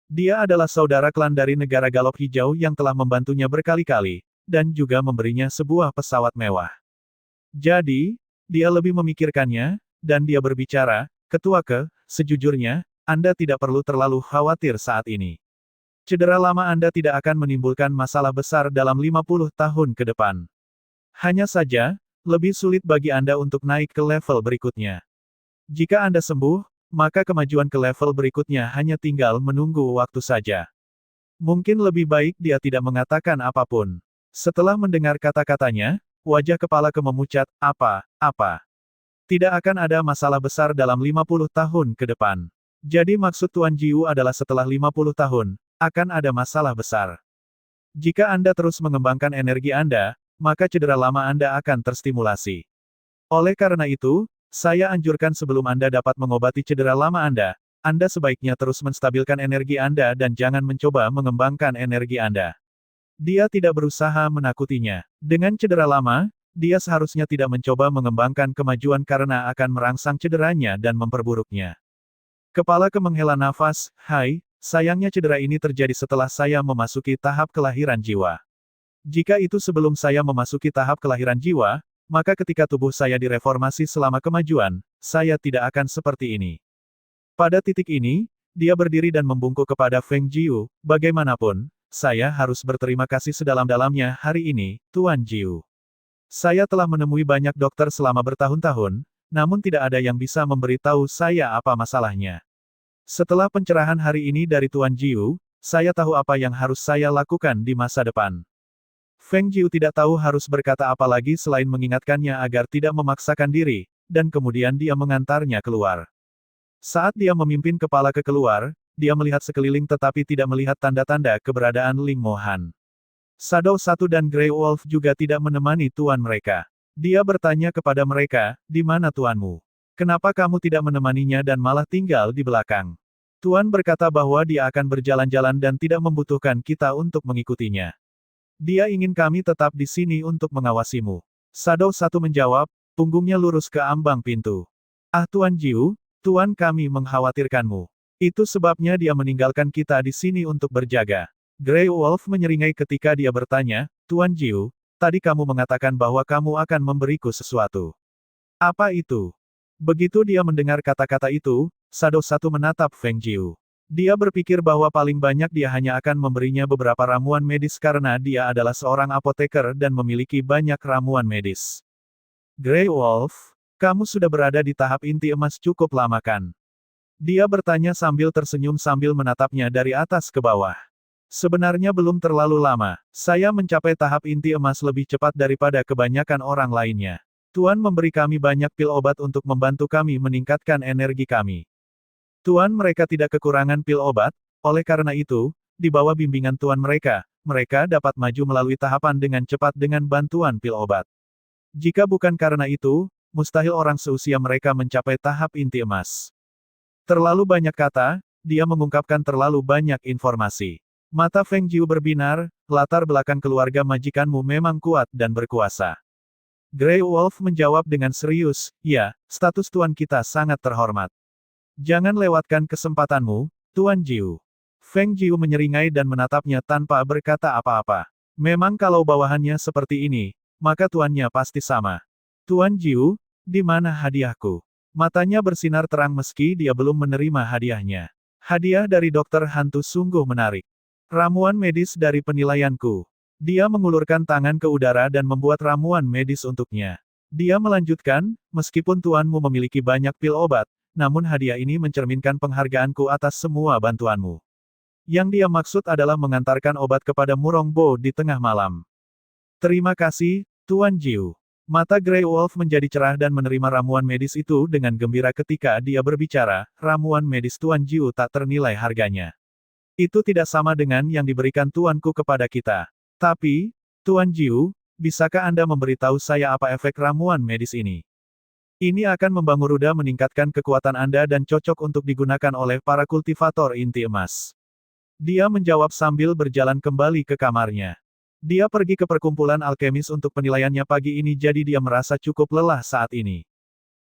Dia adalah saudara klan dari negara Galop Hijau yang telah membantunya berkali-kali, dan juga memberinya sebuah pesawat mewah. Jadi, dia lebih memikirkannya, dan dia berbicara, Ketua Ke, sejujurnya, Anda tidak perlu terlalu khawatir saat ini. Cedera lama Anda tidak akan menimbulkan masalah besar dalam 50 tahun ke depan. Hanya saja, lebih sulit bagi Anda untuk naik ke level berikutnya. Jika Anda sembuh, maka kemajuan ke level berikutnya hanya tinggal menunggu waktu saja. Mungkin lebih baik dia tidak mengatakan apapun. Setelah mendengar kata-katanya, wajah kepala Ke memucat, apa. Tidak akan ada masalah besar dalam 50 tahun ke depan. Jadi maksud Tuan Jiu adalah setelah 50 tahun, akan ada masalah besar. Jika Anda terus mengembangkan energi Anda, maka cedera lama Anda akan terstimulasi. Oleh karena itu, saya anjurkan sebelum Anda dapat mengobati cedera lama Anda sebaiknya terus menstabilkan energi Anda dan jangan mencoba mengembangkan energi Anda. Dia tidak berusaha menakutinya. Dengan cedera lama, dia seharusnya tidak mencoba mengembangkan kemajuan karena akan merangsang cederanya dan memperburuknya. Kepala Ke menghela nafas, hai, sayangnya cedera ini terjadi setelah saya memasuki tahap kelahiran jiwa. Jika itu sebelum saya memasuki tahap kelahiran jiwa, maka ketika tubuh saya direformasi selama kemajuan, saya tidak akan seperti ini. Pada titik ini, dia berdiri dan membungkuk kepada Feng Jiu, bagaimanapun, saya harus berterima kasih sedalam-dalamnya hari ini, Tuan Jiu. Saya telah menemui banyak dokter selama bertahun-tahun, namun tidak ada yang bisa memberitahu saya apa masalahnya. Setelah pencerahan hari ini dari Tuan Jiu, saya tahu apa yang harus saya lakukan di masa depan. Feng Jiu tidak tahu harus berkata apa lagi selain mengingatkannya agar tidak memaksakan diri, dan kemudian dia mengantarnya keluar. Saat dia memimpin kepala Ke keluar, dia melihat sekeliling tetapi tidak melihat tanda-tanda keberadaan Ling Mohan. Shadow 1 dan Grey Wolf juga tidak menemani tuan mereka. Dia bertanya kepada mereka, di mana tuanmu? Kenapa kamu tidak menemaninya dan malah tinggal di belakang? Tuan berkata bahwa dia akan berjalan-jalan dan tidak membutuhkan kita untuk mengikutinya. Dia ingin kami tetap di sini untuk mengawasimu. Shadow 1 menjawab, punggungnya lurus ke ambang pintu. Ah Tuan Jiu, Tuan kami mengkhawatirkanmu. Itu sebabnya dia meninggalkan kita di sini untuk berjaga. Grey Wolf menyeringai ketika dia bertanya, Tuan Jiu, tadi kamu mengatakan bahwa kamu akan memberiku sesuatu. Apa itu? Begitu dia mendengar kata-kata itu, Shadow 1 menatap Feng Jiu. Dia berpikir bahwa paling banyak dia hanya akan memberinya beberapa ramuan medis karena dia adalah seorang apoteker dan memiliki banyak ramuan medis. Grey Wolf, kamu sudah berada di tahap inti emas cukup lama kan? Dia bertanya sambil tersenyum sambil menatapnya dari atas ke bawah. Sebenarnya belum terlalu lama, saya mencapai tahap inti emas lebih cepat daripada kebanyakan orang lainnya. Tuan memberi kami banyak pil obat untuk membantu kami meningkatkan energi kami. Tuan mereka tidak kekurangan pil obat, oleh karena itu, di bawah bimbingan tuan mereka dapat maju melalui tahapan dengan cepat dengan bantuan pil obat. Jika bukan karena itu, mustahil orang seusia mereka mencapai tahap inti emas. Terlalu banyak kata, dia mengungkapkan terlalu banyak informasi. Mata Feng Jiu berbinar, latar belakang keluarga majikanmu memang kuat dan berkuasa. Grey Wolf menjawab dengan serius, ya, status tuan kita sangat terhormat. Jangan lewatkan kesempatanmu, Tuan Jiu. Feng Jiu menyeringai dan menatapnya tanpa berkata apa-apa. Memang kalau bawahannya seperti ini, maka tuannya pasti sama. Tuan Jiu, di mana hadiahku? Matanya bersinar terang meski dia belum menerima hadiahnya. Hadiah dari dokter hantu sungguh menarik. Ramuan medis dari penilaianku. Dia mengulurkan tangan ke udara dan membuat ramuan medis untuknya. Dia melanjutkan, meskipun tuanmu memiliki banyak pil obat, namun hadiah ini mencerminkan penghargaanku atas semua bantuanmu. Yang dia maksud adalah mengantarkan obat kepada Murong Bo di tengah malam. Terima kasih, Tuan Jiu. Mata Grey Wolf menjadi cerah dan menerima ramuan medis itu dengan gembira ketika dia berbicara, ramuan medis Tuan Jiu tak ternilai harganya. Itu tidak sama dengan yang diberikan tuanku kepada kita. Tapi, Tuan Jiu, bisakah Anda memberitahu saya apa efek ramuan medis ini? Ini akan membangun ruda meningkatkan kekuatan Anda dan cocok untuk digunakan oleh para kultivator inti emas. Dia menjawab sambil berjalan kembali ke kamarnya. Dia pergi ke perkumpulan alkemis untuk penilaiannya pagi ini jadi dia merasa cukup lelah saat ini.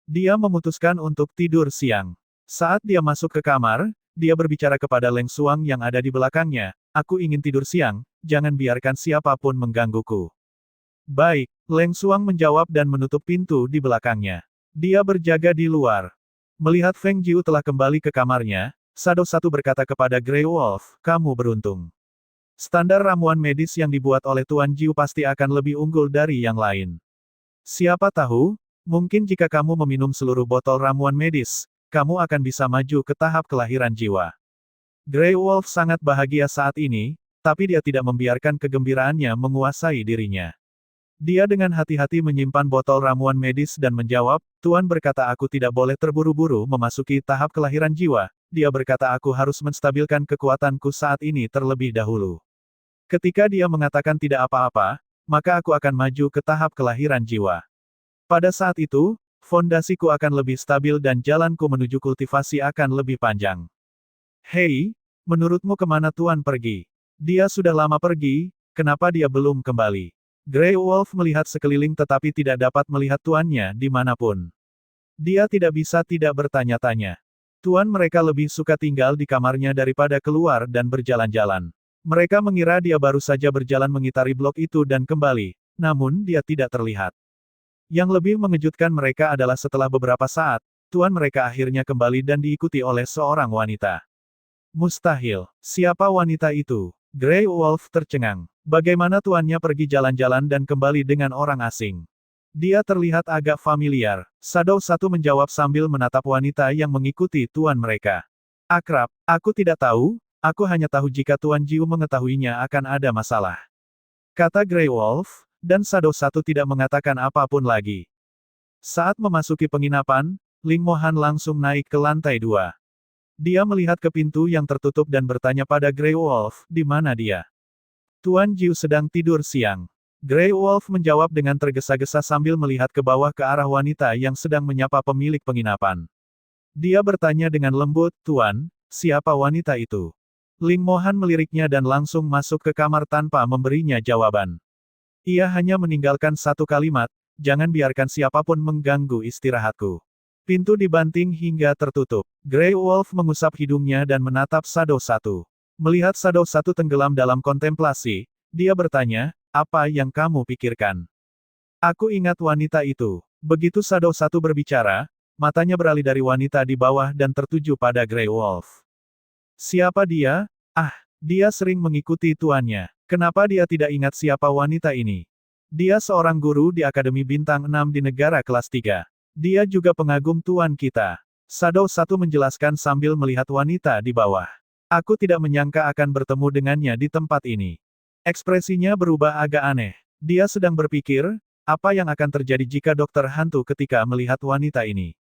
Dia memutuskan untuk tidur siang. Saat dia masuk ke kamar, dia berbicara kepada Leng Xuang yang ada di belakangnya, aku ingin tidur siang, jangan biarkan siapapun menggangguku. Baik, Leng Xuang menjawab dan menutup pintu di belakangnya. Dia berjaga di luar. Melihat Feng Jiu telah kembali ke kamarnya, Shadow 1 berkata kepada Grey Wolf, kamu beruntung. Standar ramuan medis yang dibuat oleh Tuan Jiu pasti akan lebih unggul dari yang lain. Siapa tahu, mungkin jika kamu meminum seluruh botol ramuan medis, kamu akan bisa maju ke tahap kelahiran jiwa. Grey Wolf sangat bahagia saat ini, tapi dia tidak membiarkan kegembiraannya menguasai dirinya. Dia dengan hati-hati menyimpan botol ramuan medis dan menjawab, Tuan berkata aku tidak boleh terburu-buru memasuki tahap kelahiran jiwa, dia berkata aku harus menstabilkan kekuatanku saat ini terlebih dahulu. Ketika dia mengatakan tidak apa-apa, maka aku akan maju ke tahap kelahiran jiwa. Pada saat itu, fondasiku akan lebih stabil dan jalanku menuju kultivasi akan lebih panjang. Hei, menurutmu kemana Tuan pergi? Dia sudah lama pergi, kenapa dia belum kembali? Grey Wolf melihat sekeliling tetapi tidak dapat melihat tuannya dimanapun. Dia tidak bisa tidak bertanya-tanya. Tuan mereka lebih suka tinggal di kamarnya daripada keluar dan berjalan-jalan. Mereka mengira dia baru saja berjalan mengitari blok itu dan kembali, namun dia tidak terlihat. Yang lebih mengejutkan mereka adalah setelah beberapa saat, tuan mereka akhirnya kembali dan diikuti oleh seorang wanita. Mustahil. Siapa wanita itu? Grey Wolf tercengang. Bagaimana tuannya pergi jalan-jalan dan kembali dengan orang asing? Dia terlihat agak familiar. Shadow 1 menjawab sambil menatap wanita yang mengikuti tuan mereka. Akrab, aku tidak tahu, aku hanya tahu jika Tuan Jiu mengetahuinya akan ada masalah. Kata Grey Wolf, dan Shadow 1 tidak mengatakan apapun lagi. Saat memasuki penginapan, Ling Mohan langsung naik ke lantai 2. Dia melihat ke pintu yang tertutup dan bertanya pada Grey Wolf, di mana dia? Tuan Jiu sedang tidur siang. Grey Wolf menjawab dengan tergesa-gesa sambil melihat ke bawah ke arah wanita yang sedang menyapa pemilik penginapan. Dia bertanya dengan lembut, Tuan, siapa wanita itu? Ling Mohan meliriknya dan langsung masuk ke kamar tanpa memberinya jawaban. Ia hanya meninggalkan satu kalimat, jangan biarkan siapapun mengganggu istirahatku. Pintu dibanting hingga tertutup. Grey Wolf mengusap hidungnya dan menatap Shadow 1. Melihat Shadow 1 tenggelam dalam kontemplasi, dia bertanya, apa yang kamu pikirkan? Aku ingat wanita itu. Begitu Shadow 1 berbicara, matanya beralih dari wanita di bawah dan tertuju pada Grey Wolf. Siapa dia? Ah, dia sering mengikuti tuannya. Kenapa dia tidak ingat siapa wanita ini? Dia seorang guru di Akademi Bintang 6 di negara kelas 3. Dia juga pengagum tuan kita. Shadow 1 menjelaskan sambil melihat wanita di bawah. Aku tidak menyangka akan bertemu dengannya di tempat ini. Ekspresinya berubah agak aneh. Dia sedang berpikir, apa yang akan terjadi jika dokter hantu ketika melihat wanita ini.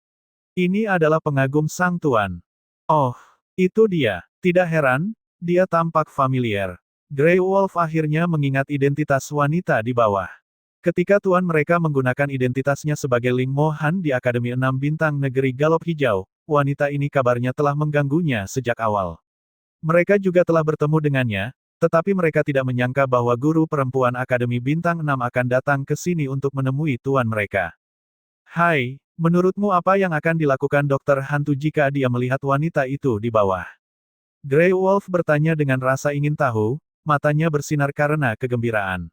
Ini adalah pengagum sang tuan. Oh, itu dia. Tidak heran, dia tampak familiar. Grey Wolf akhirnya mengingat identitas wanita di bawah. Ketika tuan mereka menggunakan identitasnya sebagai Ling Mohan di Akademi 6 Bintang Negeri Galop Hijau, wanita ini kabarnya telah mengganggunya sejak awal. Mereka juga telah bertemu dengannya, tetapi mereka tidak menyangka bahwa guru perempuan Akademi Bintang 6 akan datang ke sini untuk menemui tuan mereka. Hai, menurutmu apa yang akan dilakukan dokter hantu jika dia melihat wanita itu di bawah? Grey Wolf bertanya dengan rasa ingin tahu, matanya bersinar karena kegembiraan.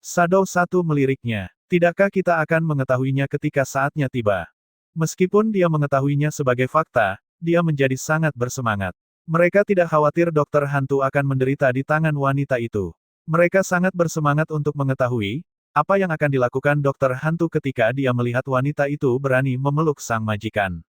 Shadow 1 meliriknya, tidakkah kita akan mengetahuinya ketika saatnya tiba? Meskipun dia mengetahuinya sebagai fakta, dia menjadi sangat bersemangat. Mereka tidak khawatir dokter hantu akan menderita di tangan wanita itu. Mereka sangat bersemangat untuk mengetahui, apa yang akan dilakukan dokter hantu ketika dia melihat wanita itu berani memeluk sang majikan.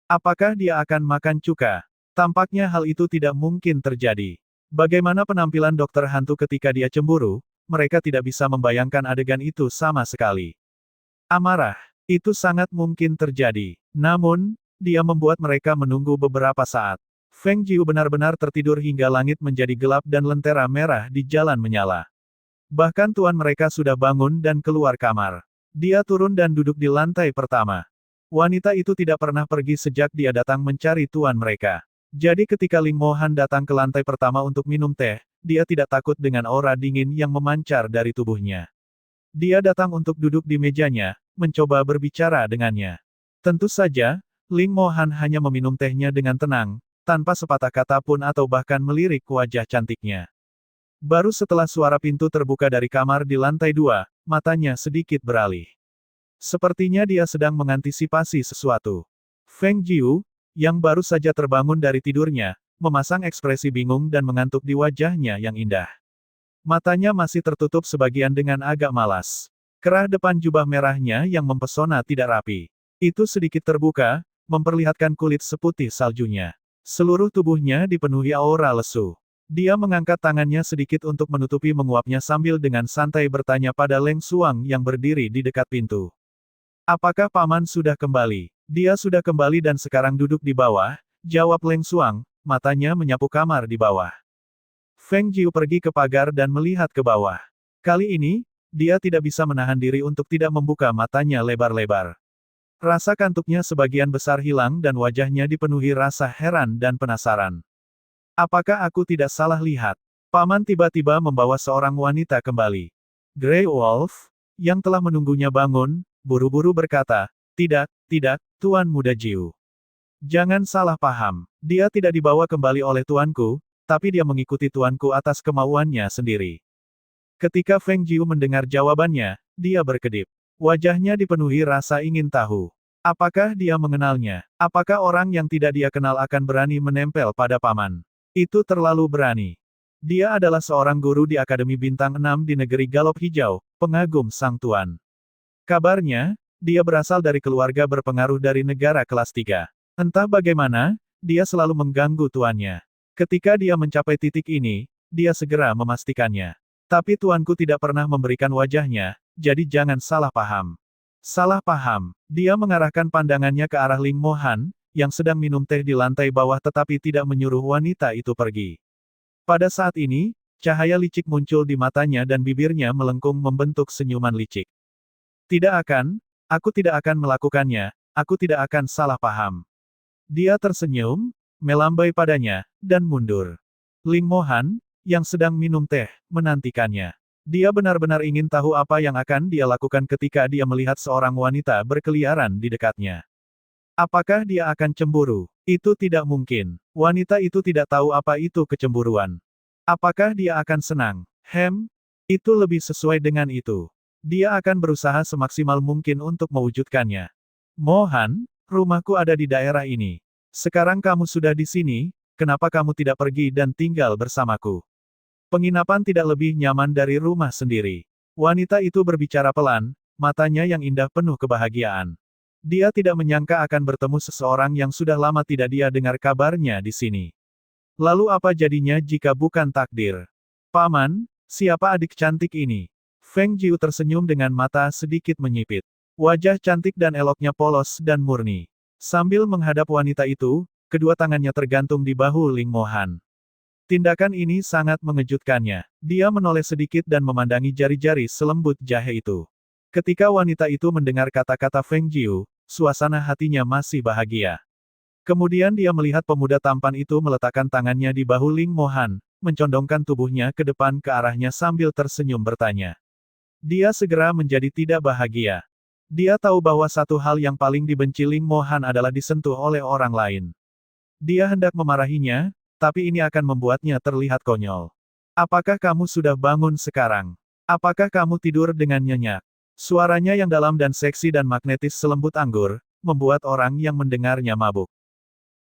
Apakah dia akan makan cuka? Tampaknya hal itu tidak mungkin terjadi. Bagaimana penampilan dokter hantu ketika dia cemburu? Mereka tidak bisa membayangkan adegan itu sama sekali. Amarah. Itu sangat mungkin terjadi. Namun, dia membuat mereka menunggu beberapa saat. Feng Jiu benar-benar tertidur hingga langit menjadi gelap dan lentera merah di jalan menyala. Bahkan tuan mereka sudah bangun dan keluar kamar. Dia turun dan duduk di lantai pertama. Wanita itu tidak pernah pergi sejak dia datang mencari tuan mereka. Jadi ketika Ling Mohan datang ke lantai pertama untuk minum teh, dia tidak takut dengan aura dingin yang memancar dari tubuhnya. Dia datang untuk duduk di mejanya, mencoba berbicara dengannya. Tentu saja, Ling Mohan hanya meminum tehnya dengan tenang, tanpa sepatah kata pun atau bahkan melirik wajah cantiknya. Baru setelah suara pintu terbuka dari kamar di lantai 2, matanya sedikit beralih. Sepertinya dia sedang mengantisipasi sesuatu. Feng Jiu, yang baru saja terbangun dari tidurnya, memasang ekspresi bingung dan mengantuk di wajahnya yang indah. Matanya masih tertutup sebagian dengan agak malas. Kerah depan jubah merahnya yang mempesona tidak rapi. Itu sedikit terbuka, memperlihatkan kulit seputih saljunya. Seluruh tubuhnya dipenuhi aura lesu. Dia mengangkat tangannya sedikit untuk menutupi menguapnya sambil dengan santai bertanya pada Leng Suang yang berdiri di dekat pintu. Apakah paman sudah kembali? Dia sudah kembali dan sekarang duduk di bawah, jawab Leng Suang, matanya menyapu kamar di bawah. Feng Jiu pergi ke pagar dan melihat ke bawah. Kali ini, dia tidak bisa menahan diri untuk tidak membuka matanya lebar-lebar. Rasa kantuknya sebagian besar hilang dan wajahnya dipenuhi rasa heran dan penasaran. Apakah aku tidak salah lihat? Paman tiba-tiba membawa seorang wanita kembali. Grey Wolf, yang telah menunggunya bangun, buru-buru berkata, tidak, Tuan Muda Jiu. Jangan salah paham, dia tidak dibawa kembali oleh tuanku, tapi dia mengikuti tuanku atas kemauannya sendiri. Ketika Feng Jiu mendengar jawabannya, dia berkedip. Wajahnya dipenuhi rasa ingin tahu. Apakah dia mengenalnya? Apakah orang yang tidak dia kenal akan berani menempel pada paman? Itu terlalu berani. Dia adalah seorang guru di Akademi Bintang 6 di negeri Galop Hijau, pengagum sang tuan. Kabarnya, dia berasal dari keluarga berpengaruh dari negara kelas 3. Entah bagaimana, dia selalu mengganggu tuannya. Ketika dia mencapai titik ini, dia segera memastikannya. Tapi tuanku tidak pernah memberikan wajahnya, jadi jangan salah paham. Salah paham. Dia mengarahkan pandangannya ke arah Ling Mohan, yang sedang minum teh di lantai bawah tetapi tidak menyuruh wanita itu pergi. Pada saat ini, cahaya licik muncul di matanya dan bibirnya melengkung membentuk senyuman licik. Aku tidak akan melakukannya, aku tidak akan salah paham. Dia tersenyum, melambai padanya, dan mundur. Ling Mohan, yang sedang minum teh, menantikannya. Dia benar-benar ingin tahu apa yang akan dia lakukan ketika dia melihat seorang wanita berkeliaran di dekatnya. Apakah dia akan cemburu? Itu tidak mungkin. Wanita itu tidak tahu apa itu kecemburuan. Apakah dia akan senang? Itu lebih sesuai dengan itu. Dia akan berusaha semaksimal mungkin untuk mewujudkannya. Mohan, rumahku ada di daerah ini. Sekarang kamu sudah di sini, kenapa kamu tidak pergi dan tinggal bersamaku? Penginapan tidak lebih nyaman dari rumah sendiri. Wanita itu berbicara pelan, matanya yang indah penuh kebahagiaan. Dia tidak menyangka akan bertemu seseorang yang sudah lama tidak dia dengar kabarnya di sini. Lalu apa jadinya jika bukan takdir? Paman, siapa adik cantik ini? Feng Jiu tersenyum dengan mata sedikit menyipit. Wajah cantik dan eloknya polos dan murni. Sambil menghadap wanita itu, kedua tangannya tergantung di bahu Ling Mohan. Tindakan ini sangat mengejutkannya. Dia menoleh sedikit dan memandangi jari-jari selembut jahe itu. Ketika wanita itu mendengar kata-kata Feng Jiu, suasana hatinya masih bahagia. Kemudian dia melihat pemuda tampan itu meletakkan tangannya di bahu Ling Mohan, mencondongkan tubuhnya ke depan ke arahnya sambil tersenyum bertanya. Dia segera menjadi tidak bahagia. Dia tahu bahwa satu hal yang paling dibenci Ling Mohan adalah disentuh oleh orang lain. Dia hendak memarahinya, tapi ini akan membuatnya terlihat konyol. Apakah kamu sudah bangun sekarang? Apakah kamu tidur dengan nyenyak? Suaranya yang dalam dan seksi dan magnetis selembut anggur, membuat orang yang mendengarnya mabuk.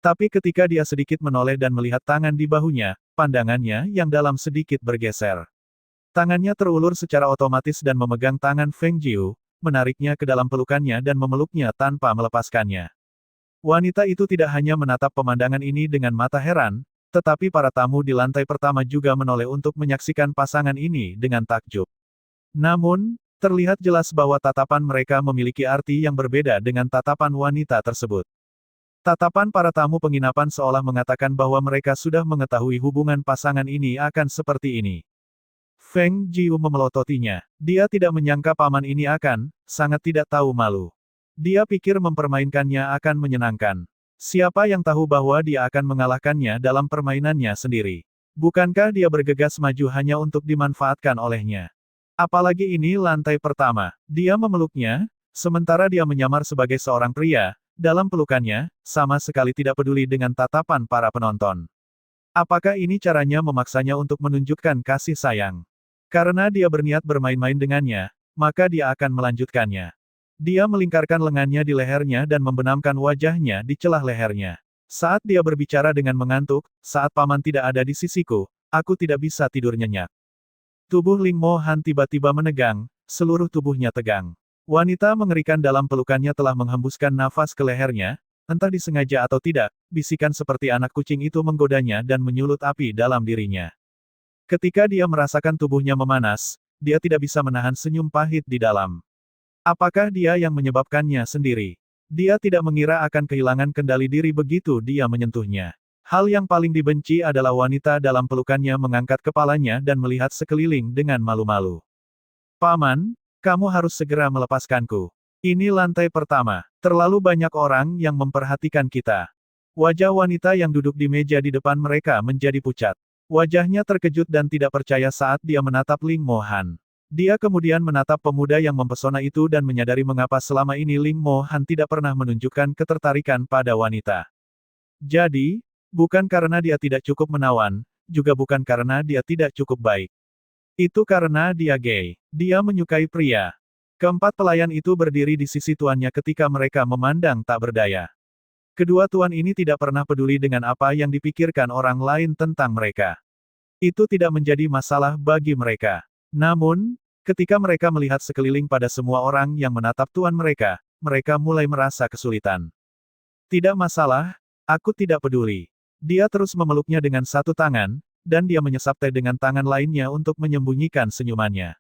Tapi ketika dia sedikit menoleh dan melihat tangan di bahunya, pandangannya yang dalam sedikit bergeser. Tangannya terulur secara otomatis dan memegang tangan Feng Jiu, menariknya ke dalam pelukannya dan memeluknya tanpa melepaskannya. Wanita itu tidak hanya menatap pemandangan ini dengan mata heran, tetapi para tamu di lantai pertama juga menoleh untuk menyaksikan pasangan ini dengan takjub. Namun, terlihat jelas bahwa tatapan mereka memiliki arti yang berbeda dengan tatapan wanita tersebut. Tatapan para tamu penginapan seolah mengatakan bahwa mereka sudah mengetahui hubungan pasangan ini akan seperti ini. Feng Jiu memelototinya. Dia tidak menyangka paman ini akan, sangat tidak tahu malu. Dia pikir mempermainkannya akan menyenangkan. Siapa yang tahu bahwa dia akan mengalahkannya dalam permainannya sendiri? Bukankah dia bergegas maju hanya untuk dimanfaatkan olehnya? Apalagi ini lantai pertama. Dia memeluknya, sementara dia menyamar sebagai seorang pria, dalam pelukannya, sama sekali tidak peduli dengan tatapan para penonton. Apakah ini caranya memaksanya untuk menunjukkan kasih sayang? Karena dia berniat bermain-main dengannya, maka dia akan melanjutkannya. Dia melingkarkan lengannya di lehernya dan membenamkan wajahnya di celah lehernya. Saat dia berbicara dengan mengantuk, saat paman tidak ada di sisiku, aku tidak bisa tidur nyenyak. Tubuh Ling Mo Han tiba-tiba menegang, seluruh tubuhnya tegang. Wanita mengerikan dalam pelukannya telah menghembuskan nafas ke lehernya, entah disengaja atau tidak, bisikan seperti anak kucing itu menggodanya dan menyulut api dalam dirinya. Ketika dia merasakan tubuhnya memanas, dia tidak bisa menahan senyum pahit di dalam. Apakah dia yang menyebabkannya sendiri? Dia tidak mengira akan kehilangan kendali diri begitu dia menyentuhnya. Hal yang paling dibenci adalah wanita dalam pelukannya mengangkat kepalanya dan melihat sekeliling dengan malu-malu. Paman, kamu harus segera melepaskanku. Ini lantai pertama. Terlalu banyak orang yang memperhatikan kita. Wajah wanita yang duduk di meja di depan mereka menjadi pucat. Wajahnya terkejut dan tidak percaya saat dia menatap Ling Mo Han. Dia kemudian menatap pemuda yang mempesona itu dan menyadari mengapa selama ini Ling Mo Han tidak pernah menunjukkan ketertarikan pada wanita. Jadi, bukan karena dia tidak cukup menawan, juga bukan karena dia tidak cukup baik. Itu karena dia gay. Dia menyukai pria. Keempat pelayan itu berdiri di sisi tuannya ketika mereka memandang tak berdaya. Kedua tuan ini tidak pernah peduli dengan apa yang dipikirkan orang lain tentang mereka. Itu tidak menjadi masalah bagi mereka. Namun, ketika mereka melihat sekeliling pada semua orang yang menatap tuan mereka, mereka mulai merasa kesulitan. Tidak masalah, aku tidak peduli. Dia terus memeluknya dengan satu tangan, dan dia menyesap teh dengan tangan lainnya untuk menyembunyikan senyumannya.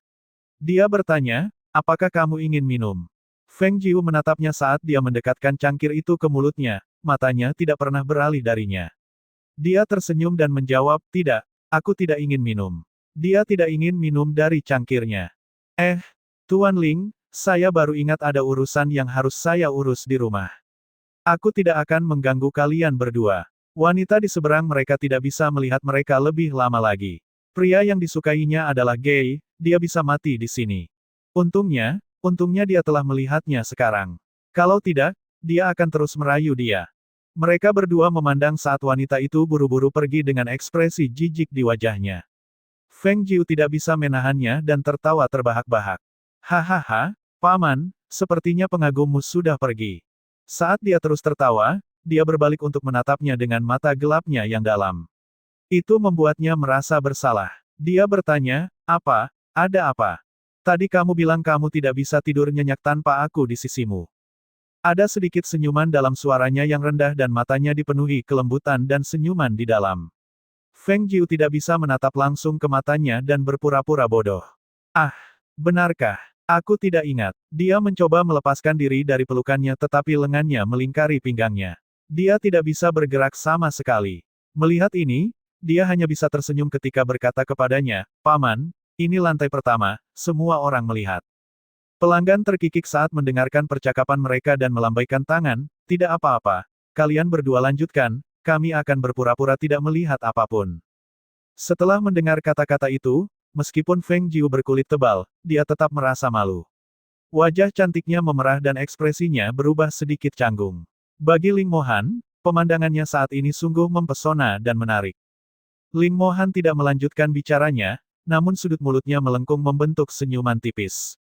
Dia bertanya, apakah kamu ingin minum? Feng Jiu menatapnya saat dia mendekatkan cangkir itu ke mulutnya, matanya tidak pernah beralih darinya. Dia tersenyum dan menjawab, tidak, aku tidak ingin minum. Dia tidak ingin minum dari cangkirnya. Tuan Ling, saya baru ingat ada urusan yang harus saya urus di rumah. Aku tidak akan mengganggu kalian berdua. Wanita di seberang mereka tidak bisa melihat mereka lebih lama lagi. Pria yang disukainya adalah gay, dia bisa mati di sini. Untungnya dia telah melihatnya sekarang. Kalau tidak, dia akan terus merayu dia. Mereka berdua memandang saat wanita itu buru-buru pergi dengan ekspresi jijik di wajahnya. Feng Jiu tidak bisa menahannya dan tertawa terbahak-bahak. Hahaha, paman, sepertinya pengagummu sudah pergi. Saat dia terus tertawa, dia berbalik untuk menatapnya dengan mata gelapnya yang dalam. Itu membuatnya merasa bersalah. Dia bertanya, ada apa? Tadi kamu bilang kamu tidak bisa tidur nyenyak tanpa aku di sisimu. Ada sedikit senyuman dalam suaranya yang rendah dan matanya dipenuhi kelembutan dan senyuman di dalam. Feng Jiu tidak bisa menatap langsung ke matanya dan berpura-pura bodoh. Benarkah? Aku tidak ingat. Dia mencoba melepaskan diri dari pelukannya tetapi lengannya melingkari pinggangnya. Dia tidak bisa bergerak sama sekali. Melihat ini, dia hanya bisa tersenyum ketika berkata kepadanya, Paman, ini lantai pertama, semua orang melihat. Pelanggan terkikik saat mendengarkan percakapan mereka dan melambaikan tangan, tidak apa-apa, kalian berdua lanjutkan, kami akan berpura-pura tidak melihat apapun. Setelah mendengar kata-kata itu, meskipun Feng Jiu berkulit tebal, dia tetap merasa malu. Wajah cantiknya memerah dan ekspresinya berubah sedikit canggung. Bagi Ling Mo Han, pemandangannya saat ini sungguh mempesona dan menarik. Ling Mo Han tidak melanjutkan bicaranya, namun sudut mulutnya melengkung membentuk senyuman tipis.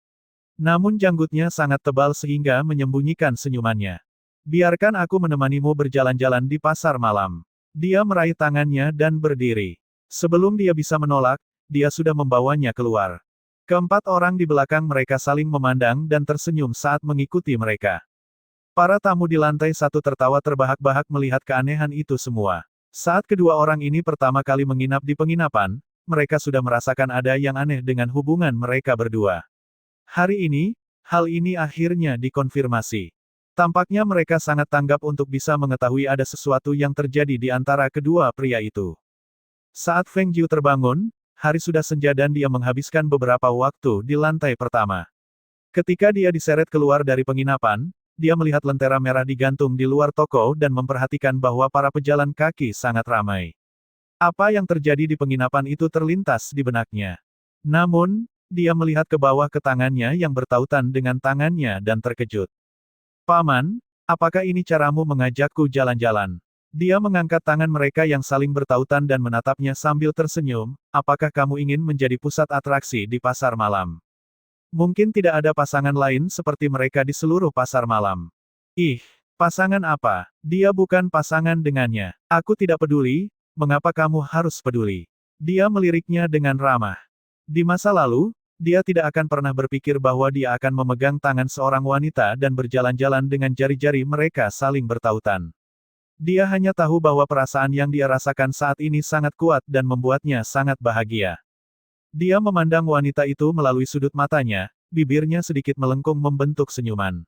Namun janggutnya sangat tebal sehingga menyembunyikan senyumannya. Biarkan aku menemanimu berjalan-jalan di pasar malam. Dia meraih tangannya dan berdiri. Sebelum dia bisa menolak, dia sudah membawanya keluar. Keempat orang di belakang mereka saling memandang dan tersenyum saat mengikuti mereka. Para tamu di lantai satu tertawa terbahak-bahak melihat keanehan itu semua. Saat kedua orang ini pertama kali menginap di penginapan, mereka sudah merasakan ada yang aneh dengan hubungan mereka berdua. Hari ini, hal ini akhirnya dikonfirmasi. Tampaknya mereka sangat tanggap untuk bisa mengetahui ada sesuatu yang terjadi di antara kedua pria itu. Saat Feng Jiu terbangun, hari sudah senja dan dia menghabiskan beberapa waktu di lantai pertama. Ketika dia diseret keluar dari penginapan, dia melihat lentera merah digantung di luar toko dan memperhatikan bahwa para pejalan kaki sangat ramai. Apa yang terjadi di penginapan itu terlintas di benaknya. Namun, dia melihat ke bawah ke tangannya yang bertautan dengan tangannya dan terkejut. Paman, apakah ini caramu mengajakku jalan-jalan? Dia mengangkat tangan mereka yang saling bertautan dan menatapnya sambil tersenyum, apakah kamu ingin menjadi pusat atraksi di pasar malam? Mungkin tidak ada pasangan lain seperti mereka di seluruh pasar malam. Ih, pasangan apa? Dia bukan pasangan dengannya. Aku tidak peduli, mengapa kamu harus peduli? Dia meliriknya dengan ramah. Di masa lalu, dia tidak akan pernah berpikir bahwa dia akan memegang tangan seorang wanita dan berjalan-jalan dengan jari-jari mereka saling bertautan. Dia hanya tahu bahwa perasaan yang dia rasakan saat ini sangat kuat dan membuatnya sangat bahagia. Dia memandang wanita itu melalui sudut matanya, bibirnya sedikit melengkung membentuk senyuman.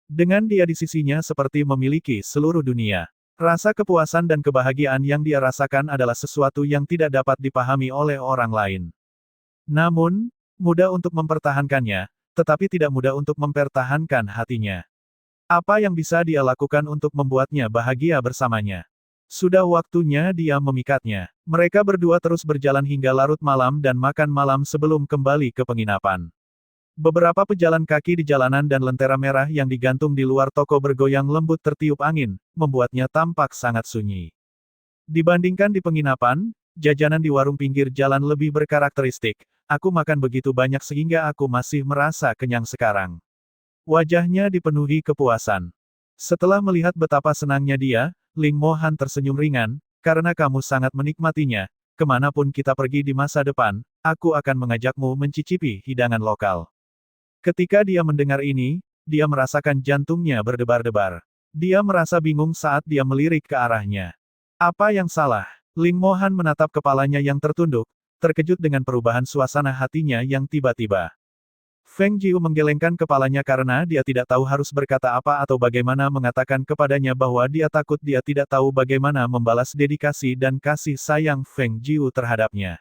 Dengan dia di sisinya seperti memiliki seluruh dunia. Rasa kepuasan dan kebahagiaan yang dia rasakan adalah sesuatu yang tidak dapat dipahami oleh orang lain. Namun, mudah untuk mempertahankannya, tetapi tidak mudah untuk mempertahankan hatinya. Apa yang bisa dia lakukan untuk membuatnya bahagia bersamanya? Sudah waktunya dia memikatnya. Mereka berdua terus berjalan hingga larut malam dan makan malam sebelum kembali ke penginapan. Beberapa pejalan kaki di jalanan dan lentera merah yang digantung di luar toko bergoyang lembut tertiup angin, membuatnya tampak sangat sunyi. Dibandingkan di penginapan, jajanan di warung pinggir jalan lebih berkarakteristik. Aku makan begitu banyak sehingga aku masih merasa kenyang sekarang. Wajahnya dipenuhi kepuasan. Setelah melihat betapa senangnya dia, Ling Mohan tersenyum ringan, karena kamu sangat menikmatinya, kemanapun kita pergi di masa depan, aku akan mengajakmu mencicipi hidangan lokal. Ketika dia mendengar ini, dia merasakan jantungnya berdebar-debar. Dia merasa bingung saat dia melirik ke arahnya. Apa yang salah? Ling Mohan menatap kepalanya yang tertunduk, terkejut dengan perubahan suasana hatinya yang tiba-tiba. Feng Jiu menggelengkan kepalanya karena dia tidak tahu harus berkata apa atau bagaimana mengatakan kepadanya bahwa dia takut dia tidak tahu bagaimana membalas dedikasi dan kasih sayang Feng Jiu terhadapnya.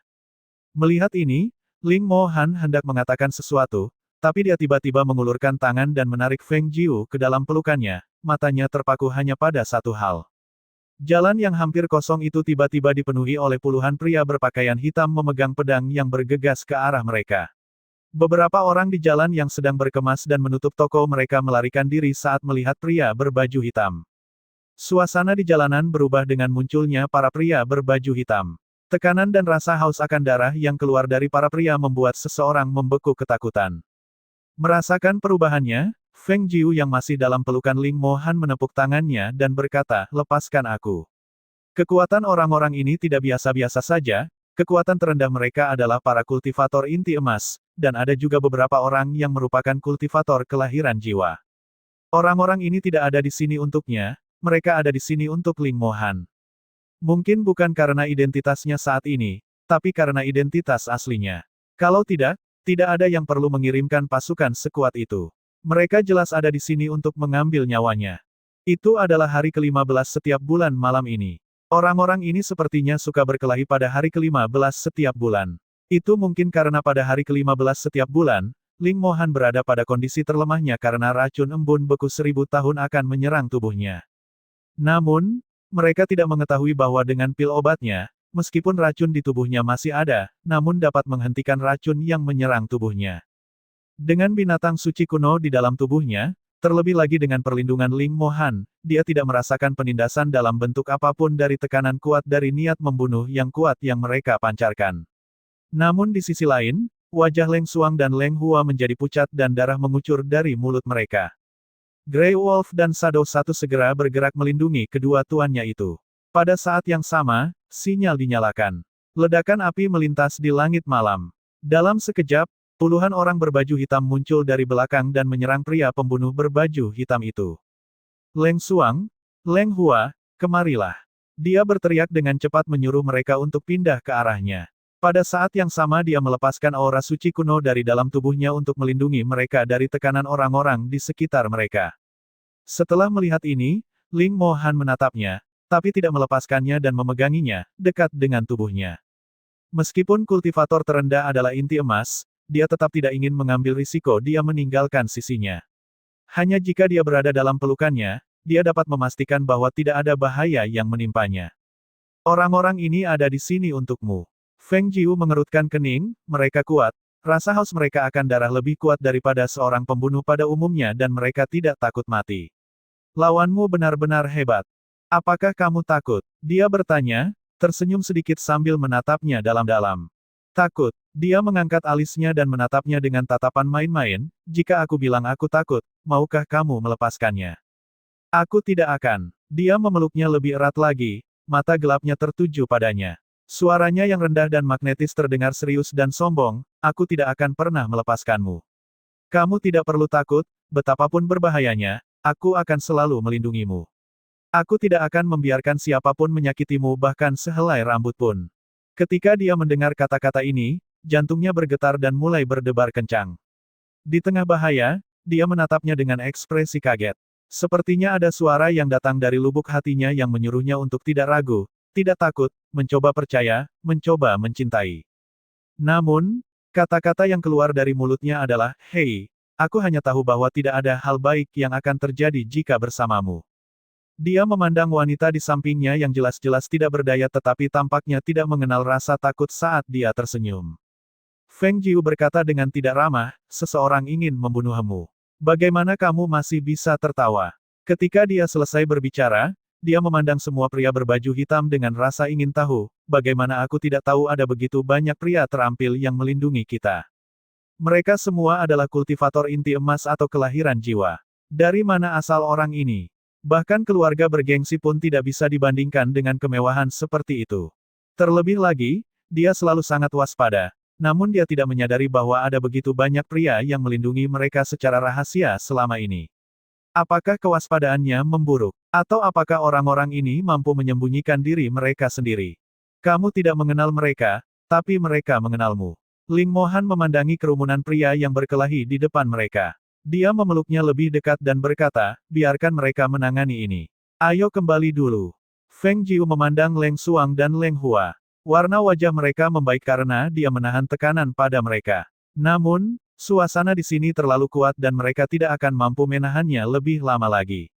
Melihat ini, Ling Mohan hendak mengatakan sesuatu, tapi dia tiba-tiba mengulurkan tangan dan menarik Feng Jiu ke dalam pelukannya, matanya terpaku hanya pada satu hal. Jalan yang hampir kosong itu tiba-tiba dipenuhi oleh puluhan pria berpakaian hitam memegang pedang yang bergegas ke arah mereka. Beberapa orang di jalan yang sedang berkemas dan menutup toko mereka melarikan diri saat melihat pria berbaju hitam. Suasana di jalanan berubah dengan munculnya para pria berbaju hitam. Tekanan dan rasa haus akan darah yang keluar dari para pria membuat seseorang membeku ketakutan. Merasakan perubahannya, Feng Jiu yang masih dalam pelukan Ling Mohan menepuk tangannya dan berkata, "Lepaskan aku." Kekuatan orang-orang ini tidak biasa-biasa saja, kekuatan terendah mereka adalah para kultivator inti emas, dan ada juga beberapa orang yang merupakan kultivator kelahiran jiwa. Orang-orang ini tidak ada di sini untuknya, mereka ada di sini untuk Ling Mohan. Mungkin bukan karena identitasnya saat ini, tapi karena identitas aslinya. Kalau tidak, tidak ada yang perlu mengirimkan pasukan sekuat itu. Mereka jelas ada di sini untuk mengambil nyawanya. Itu adalah hari ke-15 setiap bulan malam ini. Orang-orang ini sepertinya suka berkelahi pada hari ke-15 setiap bulan. Itu mungkin karena pada hari ke-15 setiap bulan, Ling Mohan berada pada kondisi terlemahnya karena racun embun beku 1000 tahun akan menyerang tubuhnya. Namun, mereka tidak mengetahui bahwa dengan pil obatnya, meskipun racun di tubuhnya masih ada, namun dapat menghentikan racun yang menyerang tubuhnya. Dengan binatang suci kuno di dalam tubuhnya, terlebih lagi dengan perlindungan Ling Mohan, dia tidak merasakan penindasan dalam bentuk apapun dari tekanan kuat dari niat membunuh yang kuat yang mereka pancarkan. Namun di sisi lain, wajah Leng Xuang dan Leng Hua menjadi pucat dan darah mengucur dari mulut mereka. Grey Wolf dan Shadow Satu segera bergerak melindungi kedua tuannya itu. Pada saat yang sama, sinyal dinyalakan. Ledakan api melintas di langit malam. Dalam sekejap, puluhan orang berbaju hitam muncul dari belakang dan menyerang pria pembunuh berbaju hitam itu. Leng Xuang, Leng Hua, kemarilah. Dia berteriak dengan cepat menyuruh mereka untuk pindah ke arahnya. Pada saat yang sama dia melepaskan aura suci kuno dari dalam tubuhnya untuk melindungi mereka dari tekanan orang-orang di sekitar mereka. Setelah melihat ini, Ling Mohan menatapnya, tapi tidak melepaskannya dan memeganginya, dekat dengan tubuhnya. Meskipun kultivator terendah adalah inti emas, dia tetap tidak ingin mengambil risiko dia meninggalkan sisinya. Hanya jika dia berada dalam pelukannya, dia dapat memastikan bahwa tidak ada bahaya yang menimpanya. Orang-orang ini ada di sini untukmu. Feng Jiu mengerutkan kening, mereka kuat, rasa haus mereka akan darah lebih kuat daripada seorang pembunuh pada umumnya dan mereka tidak takut mati. Lawanmu benar-benar hebat. Apakah kamu takut? Dia bertanya, tersenyum sedikit sambil menatapnya dalam-dalam. Takut. Dia mengangkat alisnya dan menatapnya dengan tatapan main-main, jika aku bilang aku takut, maukah kamu melepaskannya? Aku tidak akan. Dia memeluknya lebih erat lagi, mata gelapnya tertuju padanya. Suaranya yang rendah dan magnetis terdengar serius dan sombong, aku tidak akan pernah melepaskanmu. Kamu tidak perlu takut, betapapun berbahayanya, aku akan selalu melindungimu. Aku tidak akan membiarkan siapapun menyakitimu bahkan sehelai rambut pun. Ketika dia mendengar kata-kata ini, jantungnya bergetar dan mulai berdebar kencang. Di tengah bahaya, dia menatapnya dengan ekspresi kaget. Sepertinya ada suara yang datang dari lubuk hatinya yang menyuruhnya untuk tidak ragu, tidak takut, mencoba percaya, mencoba mencintai. Namun, kata-kata yang keluar dari mulutnya adalah, "Hei, aku hanya tahu bahwa tidak ada hal baik yang akan terjadi jika bersamamu." Dia memandang wanita di sampingnya yang jelas-jelas tidak berdaya tetapi tampaknya tidak mengenal rasa takut saat dia tersenyum. Feng Jiu berkata dengan tidak ramah, "Seseorang ingin membunuhmu. Bagaimana kamu masih bisa tertawa?" Ketika dia selesai berbicara, dia memandang semua pria berbaju hitam dengan rasa ingin tahu, bagaimana aku tidak tahu ada begitu banyak pria terampil yang melindungi kita. Mereka semua adalah kultivator inti emas atau kelahiran jiwa. Dari mana asal orang ini? Bahkan keluarga bergengsi pun tidak bisa dibandingkan dengan kemewahan seperti itu. Terlebih lagi, dia selalu sangat waspada, namun dia tidak menyadari bahwa ada begitu banyak pria yang melindungi mereka secara rahasia selama ini. Apakah kewaspadaannya memburuk? Atau apakah orang-orang ini mampu menyembunyikan diri mereka sendiri? Kamu tidak mengenal mereka, tapi mereka mengenalmu. Ling Mohan memandangi kerumunan pria yang berkelahi di depan mereka. Dia memeluknya lebih dekat dan berkata, biarkan mereka menangani ini. Ayo kembali dulu. Feng Jiu memandang Leng Xuang dan Leng Hua. Warna wajah mereka membaik karena dia menahan tekanan pada mereka. Namun, suasana di sini terlalu kuat dan mereka tidak akan mampu menahannya lebih lama lagi.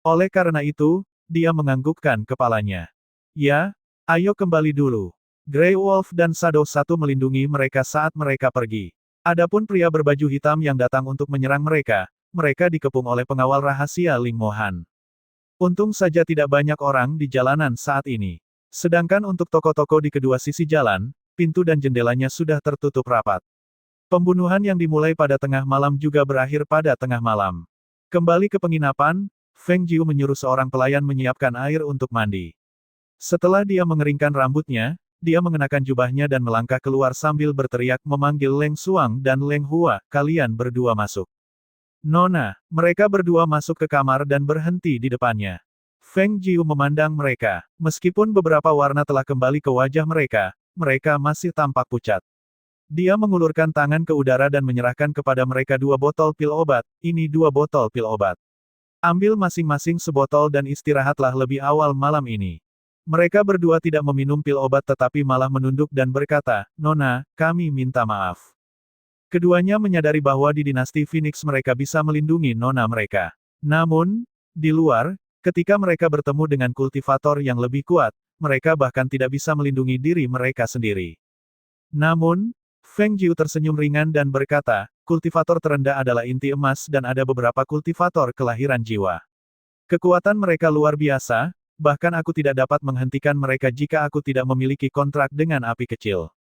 Oleh karena itu, dia menganggukkan kepalanya. Ya, ayo kembali dulu. Grey Wolf dan Shadow Satu melindungi mereka saat mereka pergi. Adapun pria berbaju hitam yang datang untuk menyerang mereka, mereka dikepung oleh pengawal rahasia Ling Mohan. Untung saja tidak banyak orang di jalanan saat ini. Sedangkan untuk toko-toko di kedua sisi jalan, pintu dan jendelanya sudah tertutup rapat. Pembunuhan yang dimulai pada tengah malam juga berakhir pada tengah malam. Kembali ke penginapan, Feng Jiu menyuruh seorang pelayan menyiapkan air untuk mandi. Setelah dia mengeringkan rambutnya, dia mengenakan jubahnya dan melangkah keluar sambil berteriak memanggil Leng Xuang dan Leng Hua, kalian berdua masuk. Nona, mereka berdua masuk ke kamar dan berhenti di depannya. Feng Jiu memandang mereka. Meskipun beberapa warna telah kembali ke wajah mereka, mereka masih tampak pucat. Dia mengulurkan tangan ke udara dan menyerahkan kepada mereka 2 botol pil obat, ini 2 botol pil obat. Ambil masing-masing sebotol dan istirahatlah lebih awal malam ini. Mereka berdua tidak meminum pil obat tetapi malah menunduk dan berkata, Nona, kami minta maaf. Keduanya menyadari bahwa di dinasti Phoenix mereka bisa melindungi Nona mereka. Namun, di luar, ketika mereka bertemu dengan kultivator yang lebih kuat, mereka bahkan tidak bisa melindungi diri mereka sendiri. Namun, Feng Jiu tersenyum ringan dan berkata, kultivator terendah adalah inti emas dan ada beberapa kultivator kelahiran jiwa. Kekuatan mereka luar biasa, bahkan aku tidak dapat menghentikan mereka jika aku tidak memiliki kontrak dengan api kecil.